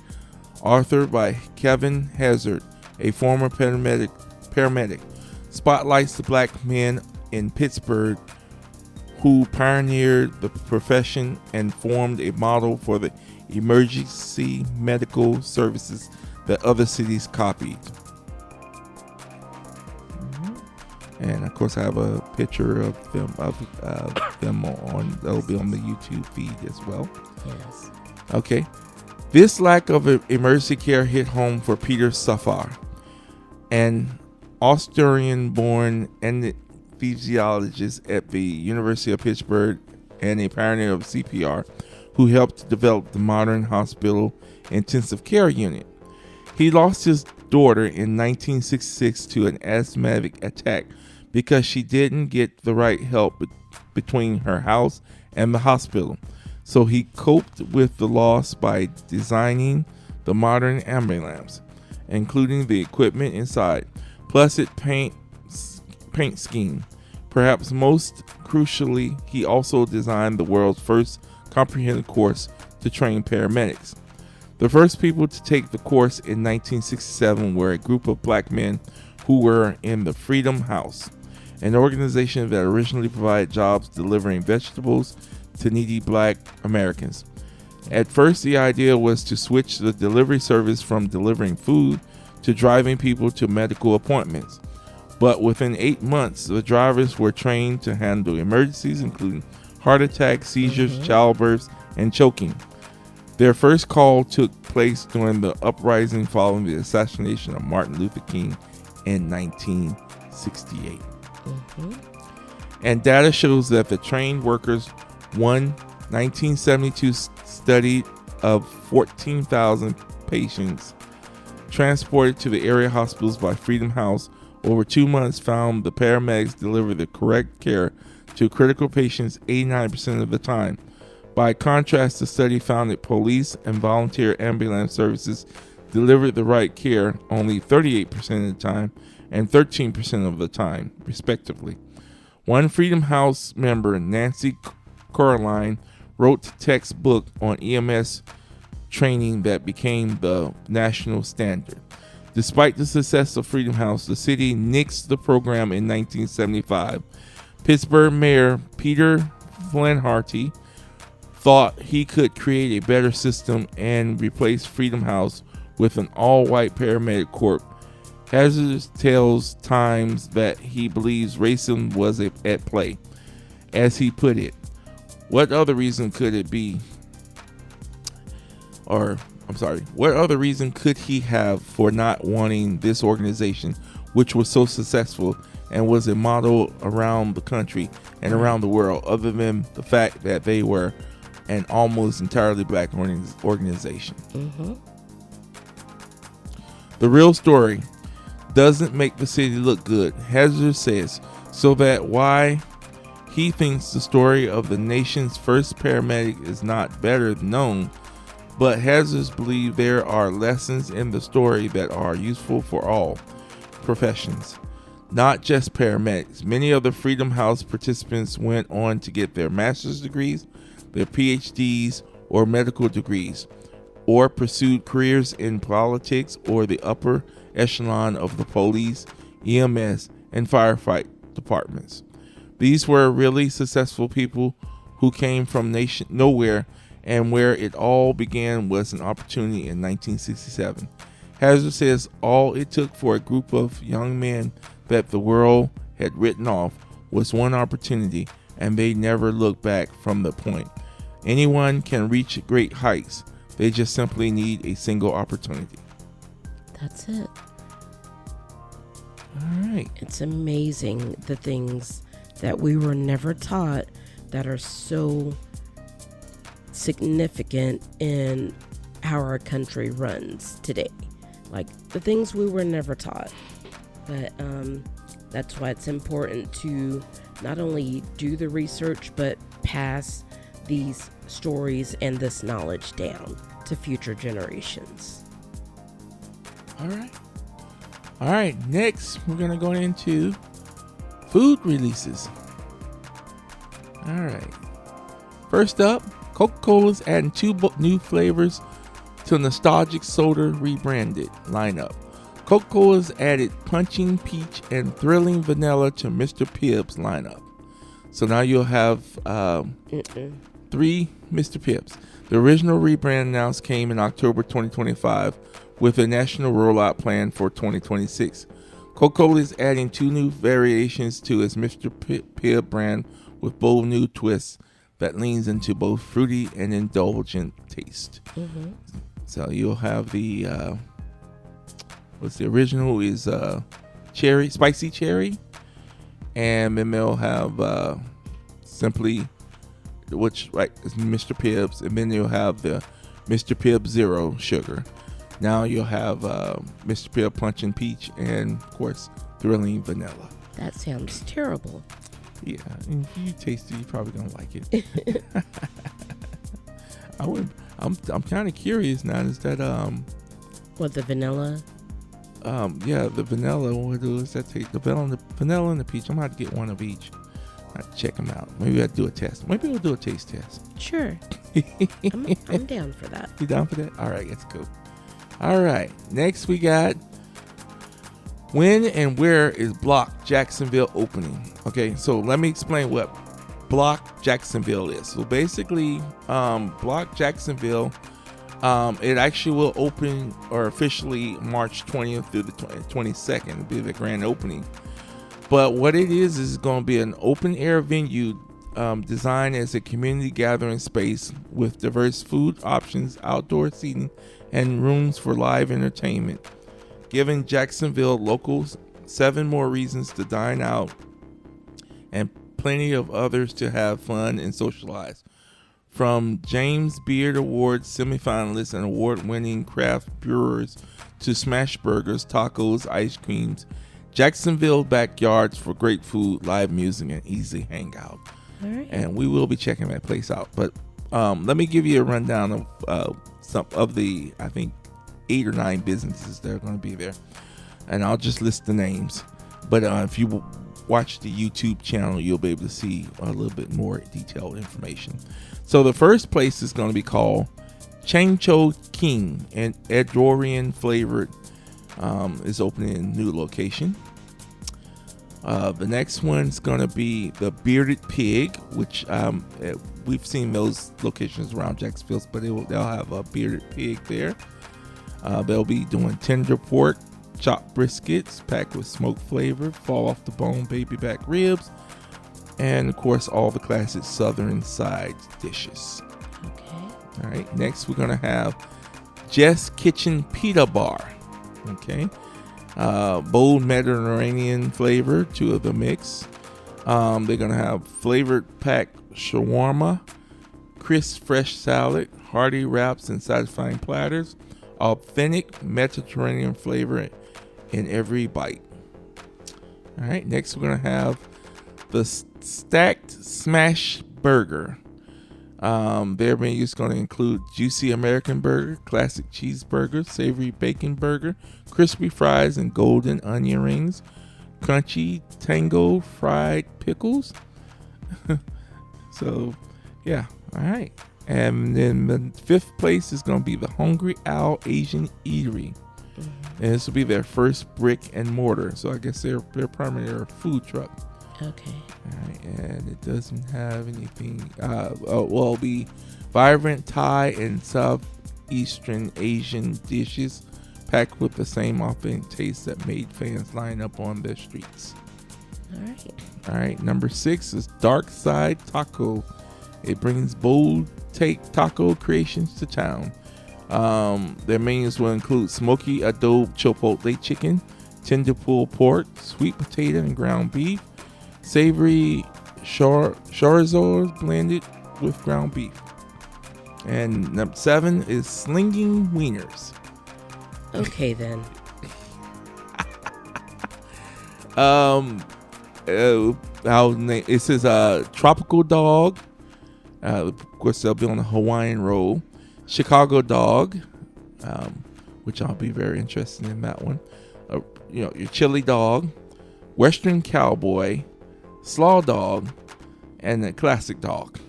authored by Kevin Hazard, a former paramedic, spotlights the Black men in Pittsburgh who pioneered the profession and formed a model for the emergency medical services that other cities copied. And of course, I have a picture of them on that'll be on the YouTube feed as well. Yes. Okay. This lack of emergency care hit home for Peter Safar, an Australian-born anesthesiologist at the University of Pittsburgh and a pioneer of CPR, who helped develop the modern hospital intensive care unit. He lost his daughter in 1966 to an asthmatic attack because she didn't get the right help between her house and the hospital. So he coped with the loss by designing the modern ambulance, including the equipment inside, plus its paint scheme. Perhaps most crucially, he also designed the world's first comprehensive course to train paramedics. The first people to take the course in 1967 were a group of Black men who were in the Freedom House, an organization that originally provided jobs delivering vegetables to needy Black Americans. At first, the idea was to switch the delivery service from delivering food to driving people to medical appointments. But within 8 months, the drivers were trained to handle emergencies, including heart attacks, seizures, childbirths, and choking. Their first call took place during the uprising following the assassination of Martin Luther King in 1968. And data shows that the trained workers, one 1972 study of 14,000 patients transported to the area hospitals by Freedom House over 2 months, found the paramedics delivered the correct care to critical patients 89% of the time. By contrast, the study found that police and volunteer ambulance services delivered the right care only 38% of the time and 13% of the time, respectively. One Freedom House member, Nancy Caroline, wrote the textbook on EMS training that became the national standard. Despite the success of Freedom House, the city nixed the program in 1975. Pittsburgh Mayor Peter Flaherty thought he could create a better system and replace Freedom House with an all-white paramedic corps. Hazard tells Times that he believes racism was at play. As he put it, what other reason could he have for not wanting this organization, which was so successful and was a model around the country and around the world, other than the fact that they were an almost entirely Black organization? The real story doesn't make the city look good, Hazard says, so that why he thinks the story of the nation's first paramedic is not better known, but Hazards believe there are lessons in the story that are useful for all professions, not just paramedics. Many of the Freedom House participants went on to get their master's degrees, their PhDs, or medical degrees. or pursued careers in politics or the upper echelon of the police, EMS, and firefight departments. These were really successful people who came from nowhere, and where it all began was an opportunity in 1967. Hazard says all it took for a group of young men that the world had written off was one opportunity, and they never looked back from the point. Anyone can reach great heights. They just simply need a single opportunity. That's it. All right. It's amazing the things that we were never taught that are so significant in how our country runs today. Like the things we were never taught. But that's why it's important to not only do the research, but pass these stories and this knowledge down to future generations. All right. Next, we're going to go into food releases. All right. First up, Coca-Cola's adding 2 new flavors to nostalgic soda rebranded lineup. Coca-Cola's added Punching Peach and Thrilling Vanilla to Mr. Pibb's lineup. So now you'll have 3 Mr. Pibb's. The original rebrand announced came in October 2025 with a national rollout plan for 2026. Coca-Cola is adding 2 new variations to its Mr. Pibb brand with bold new twists that leans into both fruity and indulgent taste. Mm-hmm. So you'll have the what's the original is cherry, spicy cherry, and then they'll have simply, which right is Mr. Pibb's, and then you'll have the Mr. Pibb Zero Sugar. Now you'll have Mr. Pibb Punch and Peach, and of course Thrilling Vanilla. That sounds terrible. Yeah, and if you taste it, you're probably gonna like it. I'm kind of curious now. Is that what, the vanilla? Yeah, the vanilla. What does that taste? The vanilla and the peach. I'm gonna have to get one of each. I have to check them out. Maybe I'll do a test. Maybe we'll do a taste test. Sure. I'm down for that. You down for that? All right, that's cool. All right, next we got when and where is Block Jacksonville opening? Okay, so let me explain what Block Jacksonville is. So basically, Block Jacksonville, it actually will open or officially March 20th through the 22nd. It'll be the grand opening. But what it is going to be an open air venue designed as a community gathering space with diverse food options, outdoor seating, and rooms for live entertainment, giving Jacksonville locals 7 more reasons to dine out and plenty of others to have fun and socialize. From James Beard Awards semifinalists and award-winning craft brewers to smash burgers, tacos, ice creams, Jacksonville backyards for great food, live music, and easy hangout. All right. And we will be checking that place out. But let me give you a rundown of some of the, I think, 8 or 9 businesses that are going to be there. And I'll just list the names. But if you watch the YouTube channel, you'll be able to see a little bit more detailed information. So the first place is going to be called Changcho King, and Ecuadorian flavored is opening a new location. The next one's going to be the Bearded Pig, which we've seen those locations around Jacksonville, but they'll have a Bearded Pig there. They'll be doing tender pork, chopped briskets packed with smoked flavor, fall off the bone baby back ribs, and of course all the classic southern side dishes. Okay. All right, next we're gonna have Jess Kitchen Pita Bar. Okay, bold Mediterranean flavor to the mix. They're gonna have flavored packed shawarma, crisp fresh salad, hearty wraps, and satisfying platters. Authentic Mediterranean flavor in every bite. All right, next we're gonna have the Stacked Smash Burger. Their menu is going to include juicy American burger, classic cheeseburger, savory bacon burger, crispy fries and golden onion rings, crunchy tango fried pickles. So, yeah, all right. And then the 5th place is going to be the Hungry Owl Asian Eatery. And this will be their first brick and mortar. So I guess they're primarily a food truck. Okay. All right, and it doesn't have anything. It'll be vibrant Thai and Southeastern Asian dishes packed with the same authentic taste that made fans line up on the streets. All right, number 6 is Dark Side Taco. It brings bold take taco creations to town. Their menus will include smoky adobe chipotle chicken, tender pulled pork, sweet potato and ground beef, savory chorizo blended with ground beef. And number 7 is Slinging Wieners. Okay, then. It says tropical dog. Of course, they'll be on the Hawaiian roll. Chicago dog, which I'll be very interested in that one. Your chili dog, Western cowboy, slaw dog, and the classic dog.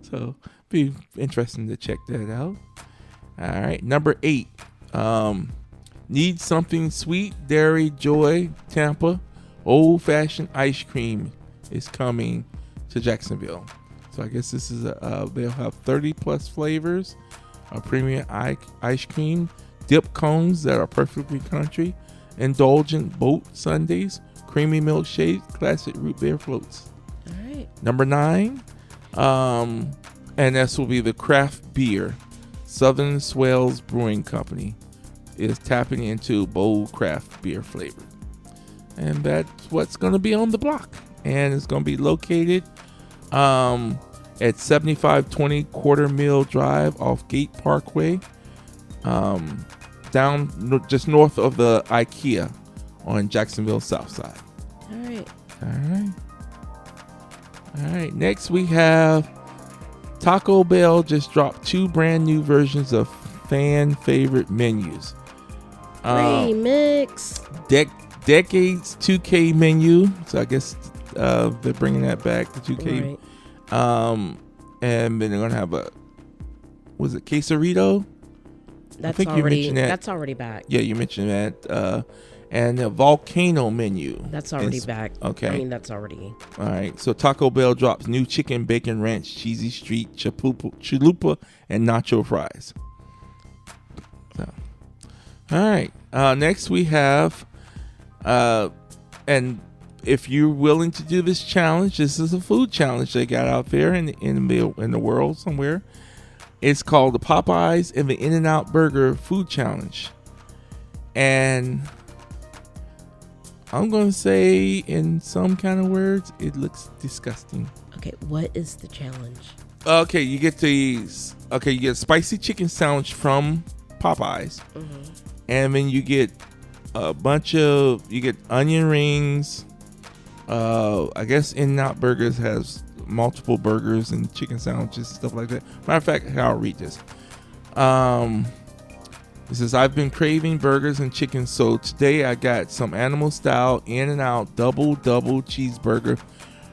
So, be interesting to check that out. All right, number 8. Need something sweet? Dairy Joy Tampa old fashioned ice cream is coming to Jacksonville. So I guess this is they'll have 30 plus flavors, a premium ice cream, dip cones that are perfectly country, indulgent boat sundaes, creamy milkshakes, classic root beer floats. All right. Number 9, and this will be the craft beer. Southern Swells Brewing Company is tapping into bold craft beer flavor. And that's what's going to be on the block. And it's going to be located at 7520 Quarter Mill Drive off Gate Parkway, down just north of the IKEA on Jacksonville South Side. All right. All right. Next we have Taco Bell just dropped 2 brand new versions of fan favorite menus. Remix. Decades 2K menu. So I guess they're bringing that back, the 2K. Right. And then they're gonna have was it quesarito? That's you mentioned that. That's already back. Yeah, you mentioned that. And the volcano menu. That's already back. Okay. I mean, that's already. All right. So Taco Bell drops new chicken bacon ranch, cheesy street, chalupa, and nacho fries. So, all right. Next we have, and if you're willing to do this challenge, this is a food challenge they got out there in the world somewhere. It's called the Popeyes and the In-N-Out Burger Food Challenge, and I'm going to say in some kind of words, it looks disgusting. Okay, what is the challenge? Okay, you get spicy chicken sandwich from Popeyes. Mm-hmm. And then you get you get onion rings. I guess In-N-Out Burgers has multiple burgers and chicken sandwiches, stuff like that. Matter of fact, I'll read this. It says, I've been craving burgers and chicken, so today I got some animal style In-N-Out double cheeseburger,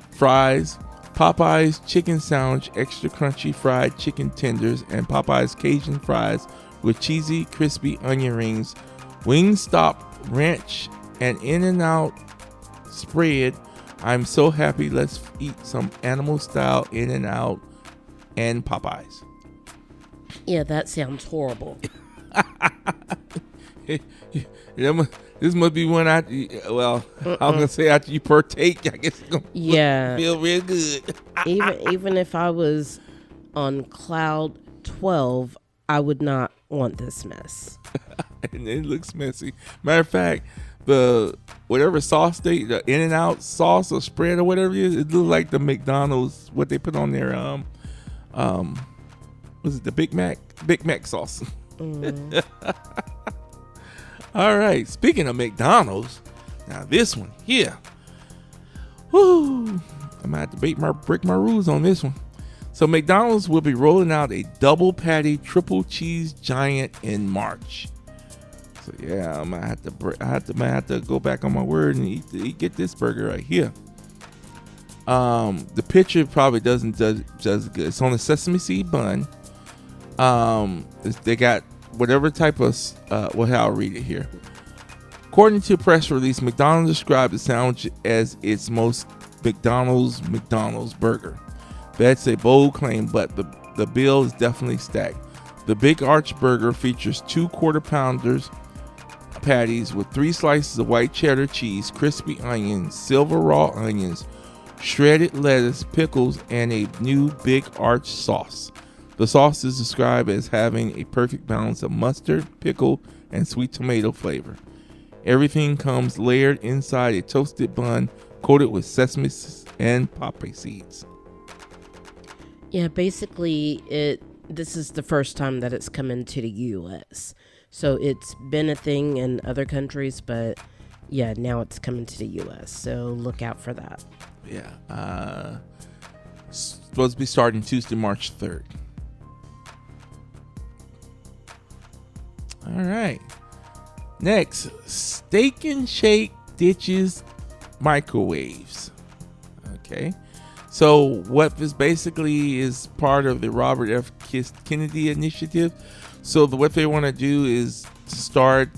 fries, Popeyes chicken sandwich, extra crunchy fried chicken tenders, and Popeyes Cajun fries with cheesy, crispy onion rings, Wingstop ranch, and In-N-Out spread. I'm so happy. Let's eat some animal style In-N-Out and Popeyes. Yeah, that sounds horrible. This must be one I'm gonna say after you partake, I guess it's gonna feel real good. even if I was on cloud 12, I would not want this mess. And it looks messy. Matter of fact, the whatever sauce the In-N-Out sauce or spread or whatever it is, it looks like the McDonald's what they put on their was it the Big Mac sauce? All right, speaking of McDonald's, now this one here, I'm gonna have to break my rules on this one. So McDonald's will be rolling out a double patty triple cheese giant in March. So yeah, I might have to go back on my word and get this burger right here. The picture probably doesn't does good. It's on a sesame seed bun. They got whatever type of well, I'll read it here. According to a press release, McDonald's described the sandwich as its most McDonald's burger. That's a bold claim, but the bill is definitely stacked. The Big Arch Burger features 2 quarter-pounders patties with 3 slices of white cheddar cheese, crispy onions, silver raw onions, shredded lettuce, pickles, and a new Big Arch sauce. The sauce is described as having a perfect balance of mustard, pickle, and sweet tomato flavor. Everything comes layered inside a toasted bun coated with sesame and poppy seeds. Yeah, basically, this is the first time that it's come into the U.S. So it's been a thing in other countries, but yeah, now it's coming to the U.S. So look out for that. Yeah, supposed to be starting Tuesday, March 3rd. All right. Next, Steak and Shake ditches microwaves. Okay. So what this basically is part of the Robert F. Kennedy initiative. So what they want to do is start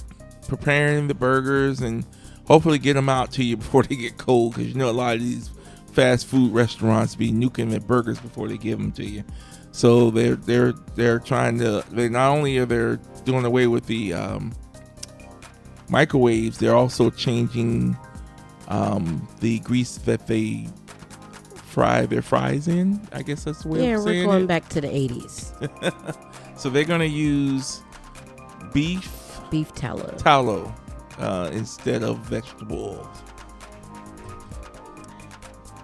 preparing the burgers and hopefully get them out to you before they get cold, because you know a lot of these fast food restaurants be nuking their burgers before they give them to you. So they're trying to. They not only are they doing away with the microwaves, they're also changing the grease that they fry their fries in. I guess that's the way of saying it. Yeah, we're going back to the 80s. So they're going to use beef tallow instead of vegetable oils.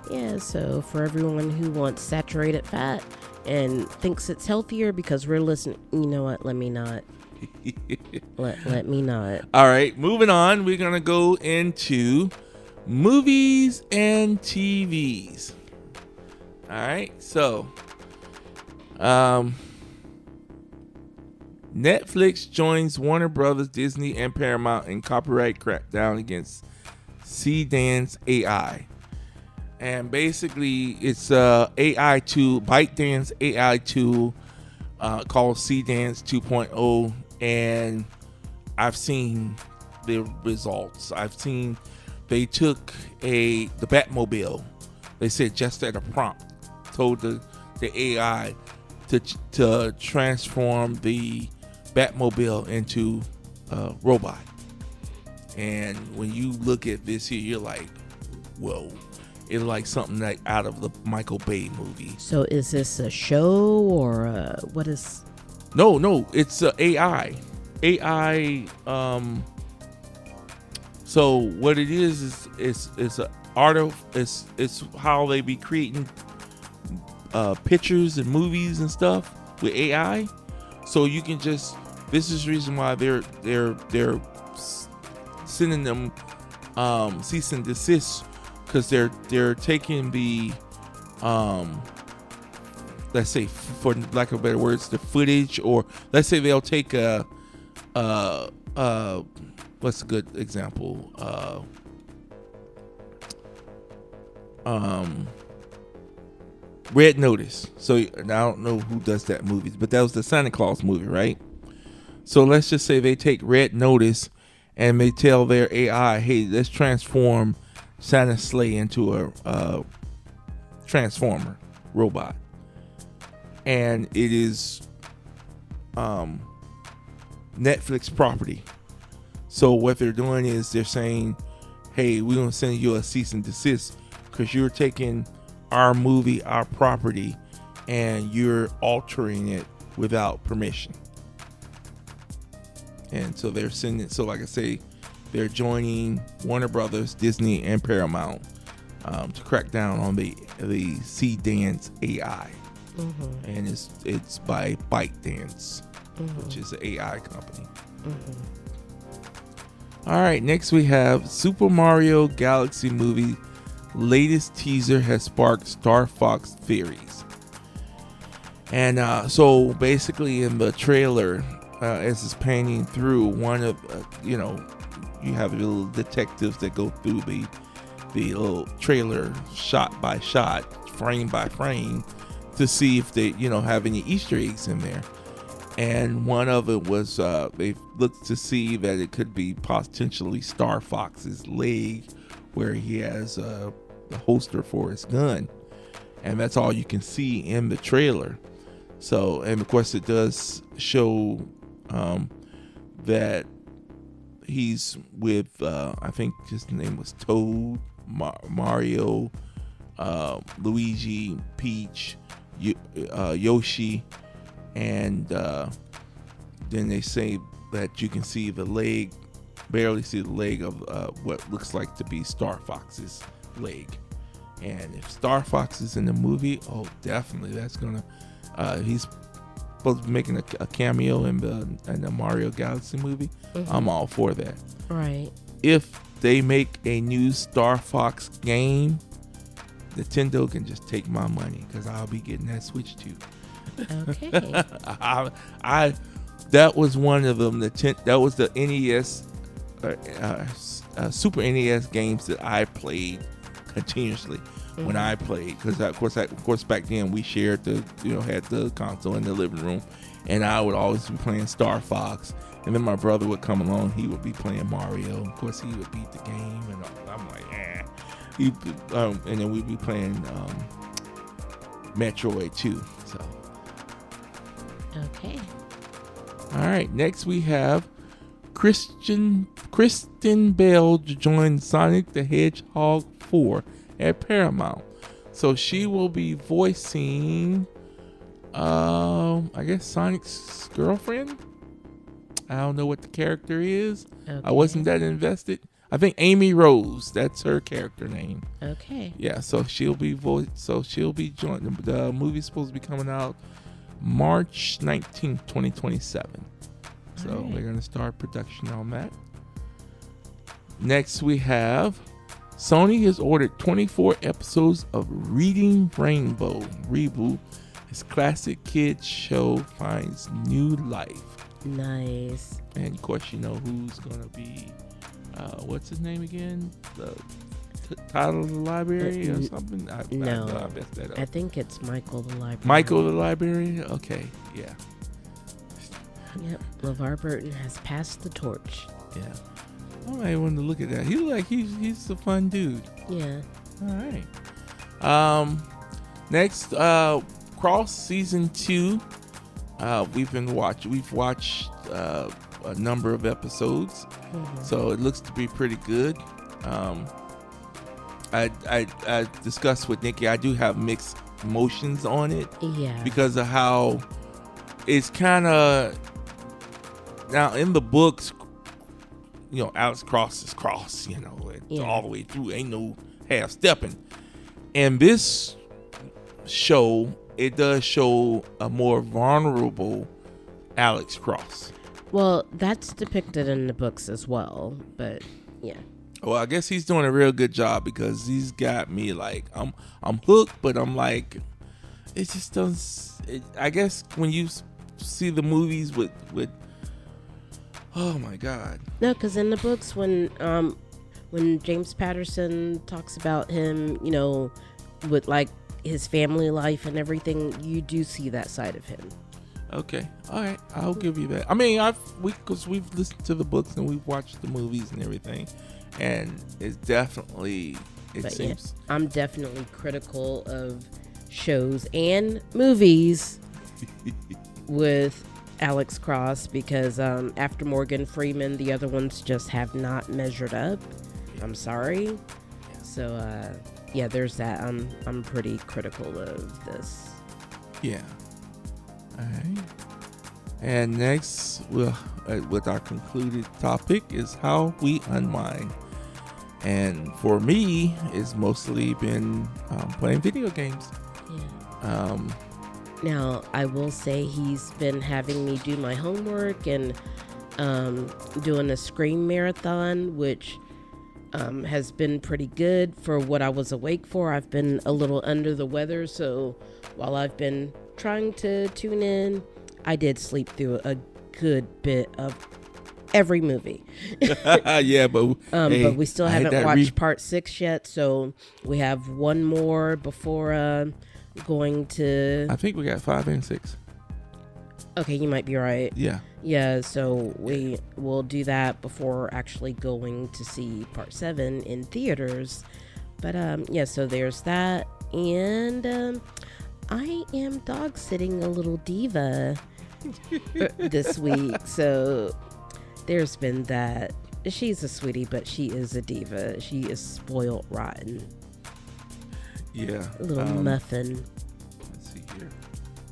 Yeah, so for everyone who wants saturated fat and thinks it's healthier because we're listening, you know what? Let me not. Let me not. All right, moving on. We're going to go into movies and TVs. All right, so Netflix joins Warner Brothers, Disney, and Paramount in copyright crackdown against C-Dance AI. And basically, it's AI tool, ByteDance AI tool called C-Dance 2.0, and I've seen the results. I've seen they took the Batmobile. They said just at a prompt, told the AI to transform the Batmobile into a robot. And when you look at this here, you're like, whoa. It's like something like out of the Michael Bay movie. So is this a show or what is? No, it's AI. AI. So what it is it's a art of it's how they be creating pictures and movies and stuff with AI. So you can just, this is the reason why they're sending them cease and desist, because they're taking the let's say, for lack of better words, the footage, or let's say they'll take what's a good example? Red Notice. So I don't know who does that movie, but that was the Santa Claus movie, right? So let's just say they take Red Notice and they tell their AI, hey, let's transform Santa's sleigh into a transformer robot. And it is Netflix property. So what they're doing is they're saying, hey, we're going to send you a cease and desist because you're taking our movie, our property, and you're altering it without permission. And so they're sending, so like I say, they're joining Warner Brothers, Disney, and Paramount to crack down on the C-Dance AI. Mm-hmm. And it's by ByteDance, mm-hmm. which is an AI company. Mm-hmm. All right, next we have Super Mario Galaxy movie. Latest teaser has sparked Star Fox theories. And so basically in the trailer, as it's panning through, one of, you have little detectives that go through the little trailer shot by shot, frame by frame, to see if they, have any Easter eggs in there. And one of it was they looked to see that it could be potentially Star Fox's leg, where he has the holster for his gun, and that's all you can see in the trailer. So, and of course, it does show that he's with I think his name was Toad, Mario, Luigi, Peach, Yoshi, and then they say that you can see the leg, barely see the leg of what looks like to be Star Fox's leg. And if Star Fox is in the movie, oh, definitely that's gonna. He's supposed to be making a cameo in the Mario Galaxy movie. Mm-hmm. I'm all for that. Right. If they make a new Star Fox game, Nintendo can just take my money, because I'll be getting that Switch too. Okay. That was one of them. That was the NES, Super NES games that I played continuously when I played, because of course back then we shared had the console in the living room, and I would always be playing Star Fox, and then my brother would come along, he would be playing Mario. Of course, he would beat the game, and I'm like, and then we'd be playing Metroid too. So. Okay. All right. Next, we have Kristen Bell to join Sonic the Hedgehog 4 at Paramount. So she will be voicing, I guess, Sonic's girlfriend. I don't know what the character is. Okay. I wasn't that invested. I think Amy Rose. That's her character name. Okay. Yeah. So she'll be joining. The movie's supposed to be coming out March 19th, 2027. So right. They're going to start production on that. Next, we have Sony has ordered 24 episodes of Reading Rainbow reboot. His classic kids show finds new life. Nice. And of course, who's going to be, what's his name again? The title of the library or something? No, I messed that up. I think it's Michael the Librarian. Michael the Librarian? Okay, yeah. Yep, LeVar Burton has passed the torch. Yeah. I might want to look at that. He look like he's a fun dude. Yeah. All right. Next, Cross Season 2. We've watched a number of episodes. Mm-hmm. So it looks to be pretty good. I discussed with Nikki, I do have mixed emotions on it. Yeah. Because of how it's kind of, now in the books, Alex Cross is Cross, all the way through. Ain't no half stepping. And this show, it does show a more vulnerable Alex Cross. Well, that's depicted in the books as well, but yeah. Well, I guess he's doing a real good job, because he's got me like, I'm hooked, but I'm like, it just doesn't. I guess when you see the movies with oh my God. No, because in the books, when James Patterson talks about him, with like his family life and everything, you do see that side of him. Okay, all right, I'll give you that. I mean, because we've listened to the books and we've watched the movies and everything, and it's definitely seems. Yeah, I'm definitely critical of shows and movies with Alex Cross, because after Morgan Freeman, the other ones just have not measured up. I'm sorry. Yeah. So yeah, there's that. I'm pretty critical of this. Yeah. All right. And next, with our concluded topic, is how we unwind. And for me, it's mostly been playing video games. Yeah. Now, I will say he's been having me do my homework and doing a Scream marathon, which has been pretty good for what I was awake for. I've been a little under the weather, so while I've been trying to tune in, I did sleep through a good bit of every movie. Yeah, but but we still haven't watched part 6 yet, so we have one more before going to. I think we got 5 and 6. Okay, you might be right. Yeah, so we will do that before actually going to see part 7 in theaters. But so there's that, and I am dog sitting a little diva this week, so there's been that. She's a sweetie, but she is a diva. She is spoiled rotten. Yeah, a little muffin. Let's see here.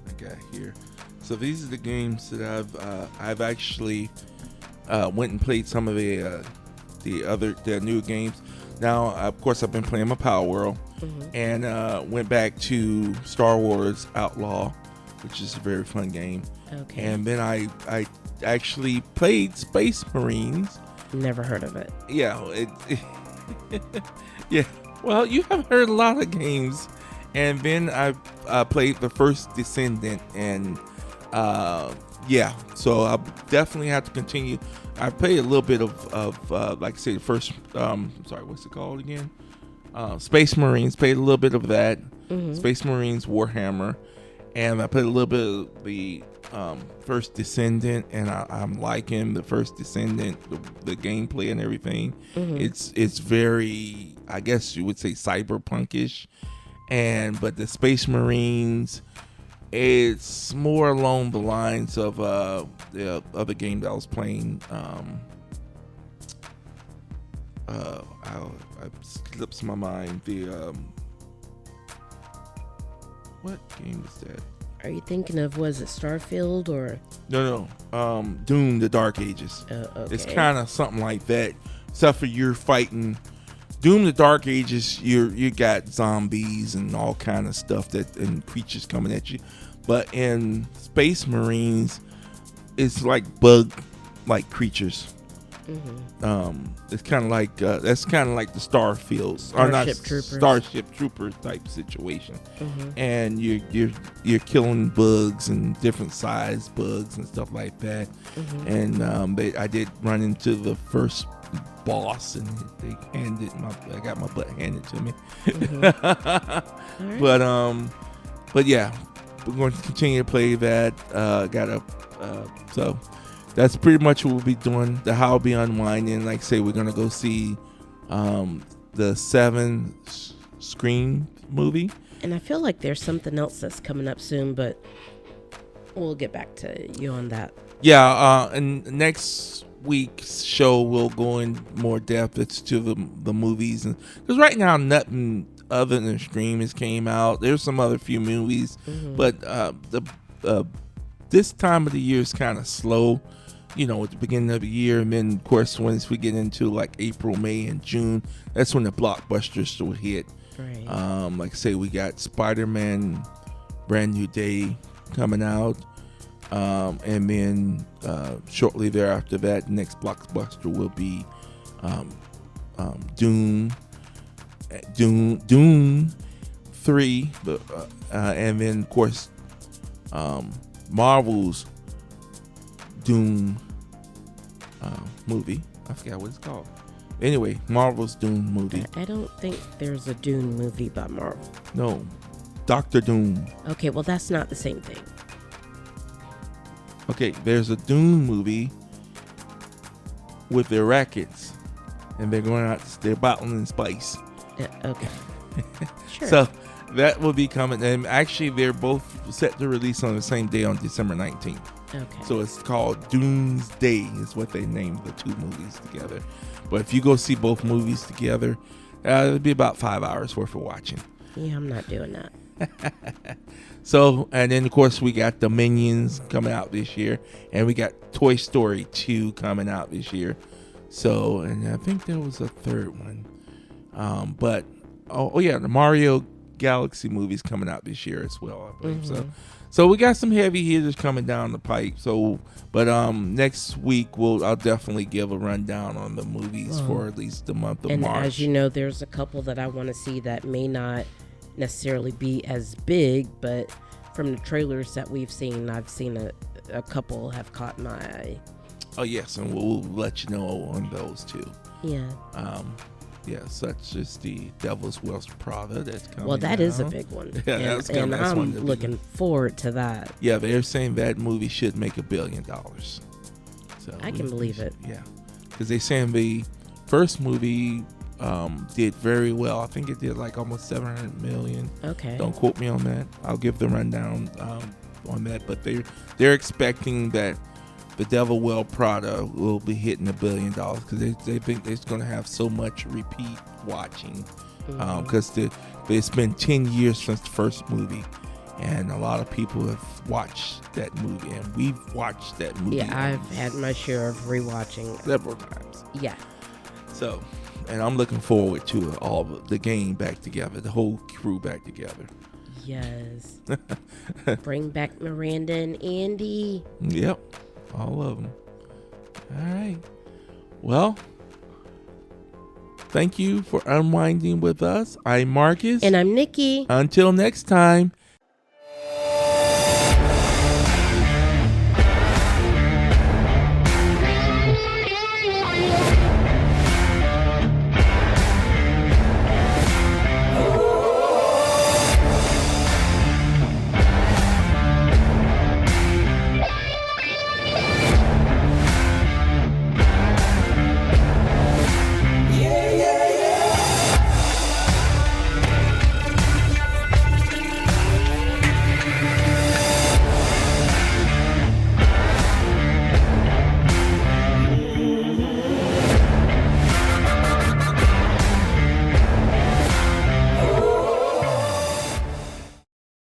I got here. So these are the games that I've actually went and played some of the new games. Now, of course, I've been playing my Power World, and went back to Star Wars Outlaw, which is a very fun game. Okay. And then I actually played Space Marines. Never heard of it. Yeah. Yeah. Well, you have heard a lot of games, and then I played the first Descendant, and so I definitely have to continue. I played a little bit of like I say, the first, what's it called again? Space Marines. Played a little bit of that. Space Marines Warhammer, and I played a little bit of the first Descendant, and I'm liking the first Descendant, the gameplay and everything. It's very, I guess you would say, cyberpunkish, but the Space Marines, it's more along the lines of the other game that I was playing. It slips my mind. What game is that? Are you thinking of, was it Starfield or? No. Doom: The Dark Ages. Okay. It's kind of something like that, except for you're fighting. Doom: The Dark Ages, you got zombies and all kind of stuff and creatures coming at you. But in Space Marines, it's like bug-like creatures. It's kind of like that's kind of like the Starfields, or not Starship Troopers type situation. And you're killing bugs and different size bugs and stuff like that. And I did run into the first boss, and I got my butt handed to me. Right. But yeah, we're going to continue to play that. So that's pretty much what we'll be doing. The how I'll be unwinding. Like I say, we're gonna go see the 7 Scream movie. And I feel like there's something else that's coming up soon, but we'll get back to you on that. Yeah, and next week's show we'll go in more depth to the movies, and because right now nothing other than Scream has came out. There's some other few movies, but this time of the year is kind of slow. At the beginning of the year, and then of course once we get into like April, May, and June, that's when the blockbusters will hit. Right. Like I say, we got Spider-Man Brand New Day coming out, and then shortly thereafter, that the next blockbuster will be Doom 3, and then of course Marvel's Doom movie. I forgot what it's called. Anyway, Marvel's Doom movie. I don't think there's a Doom movie by Marvel. No, Dr. Doom. Okay, well that's not the same thing. Okay, there's a Doom movie with their rackets, and they're going out. They're bottling spice. Okay. Sure. So that will be coming, and actually they're both set to release on the same day on December 19th. Okay. So it's called Doomsday is what they named the two movies together. But if you go see both movies together, it'll be about 5 hours worth of watching. Yeah, I'm not doing that. So, and then of course we got the Minions coming out this year, and we got Toy Story 2 coming out this year. So, and I think there was a third one. But the Mario Galaxy movie's coming out this year as well, I believe. So we got some heavy hitters coming down the pipe. So, but next week I'll definitely give a rundown on the movies for at least the month of March. And as you know, there's a couple that I want to see that may not necessarily be as big, but from the trailers that we've seen, I've seen a couple have caught my eye. Oh yes, and we'll let you know on those too. Yeah. Yeah, such as the Devil's Wealth Prada that's coming. Well, that out. is a big one. Yeah, and I'm looking forward to that. Yeah, they're saying that movie should make $1 billion. So I can believe it. Yeah, because they're saying the first movie did very well. I think it did like almost 700 million. Okay. Don't quote me on that. I'll give the rundown on that. But they're expecting that the Devil Well Prada will be hitting $1 billion because they think it's going to have so much repeat watching because it's been 10 years since the first movie. And a lot of people have watched that movie, and we've watched that movie. Yeah, I've had my share of rewatching several times. Yeah. So, and I'm looking forward to all the gang back together, the whole crew back together. Yes. Bring back Miranda and Andy. Yep, all of them. All right. Well, thank you for unwinding with us. I'm Marcus. And I'm Nikki. Until next time.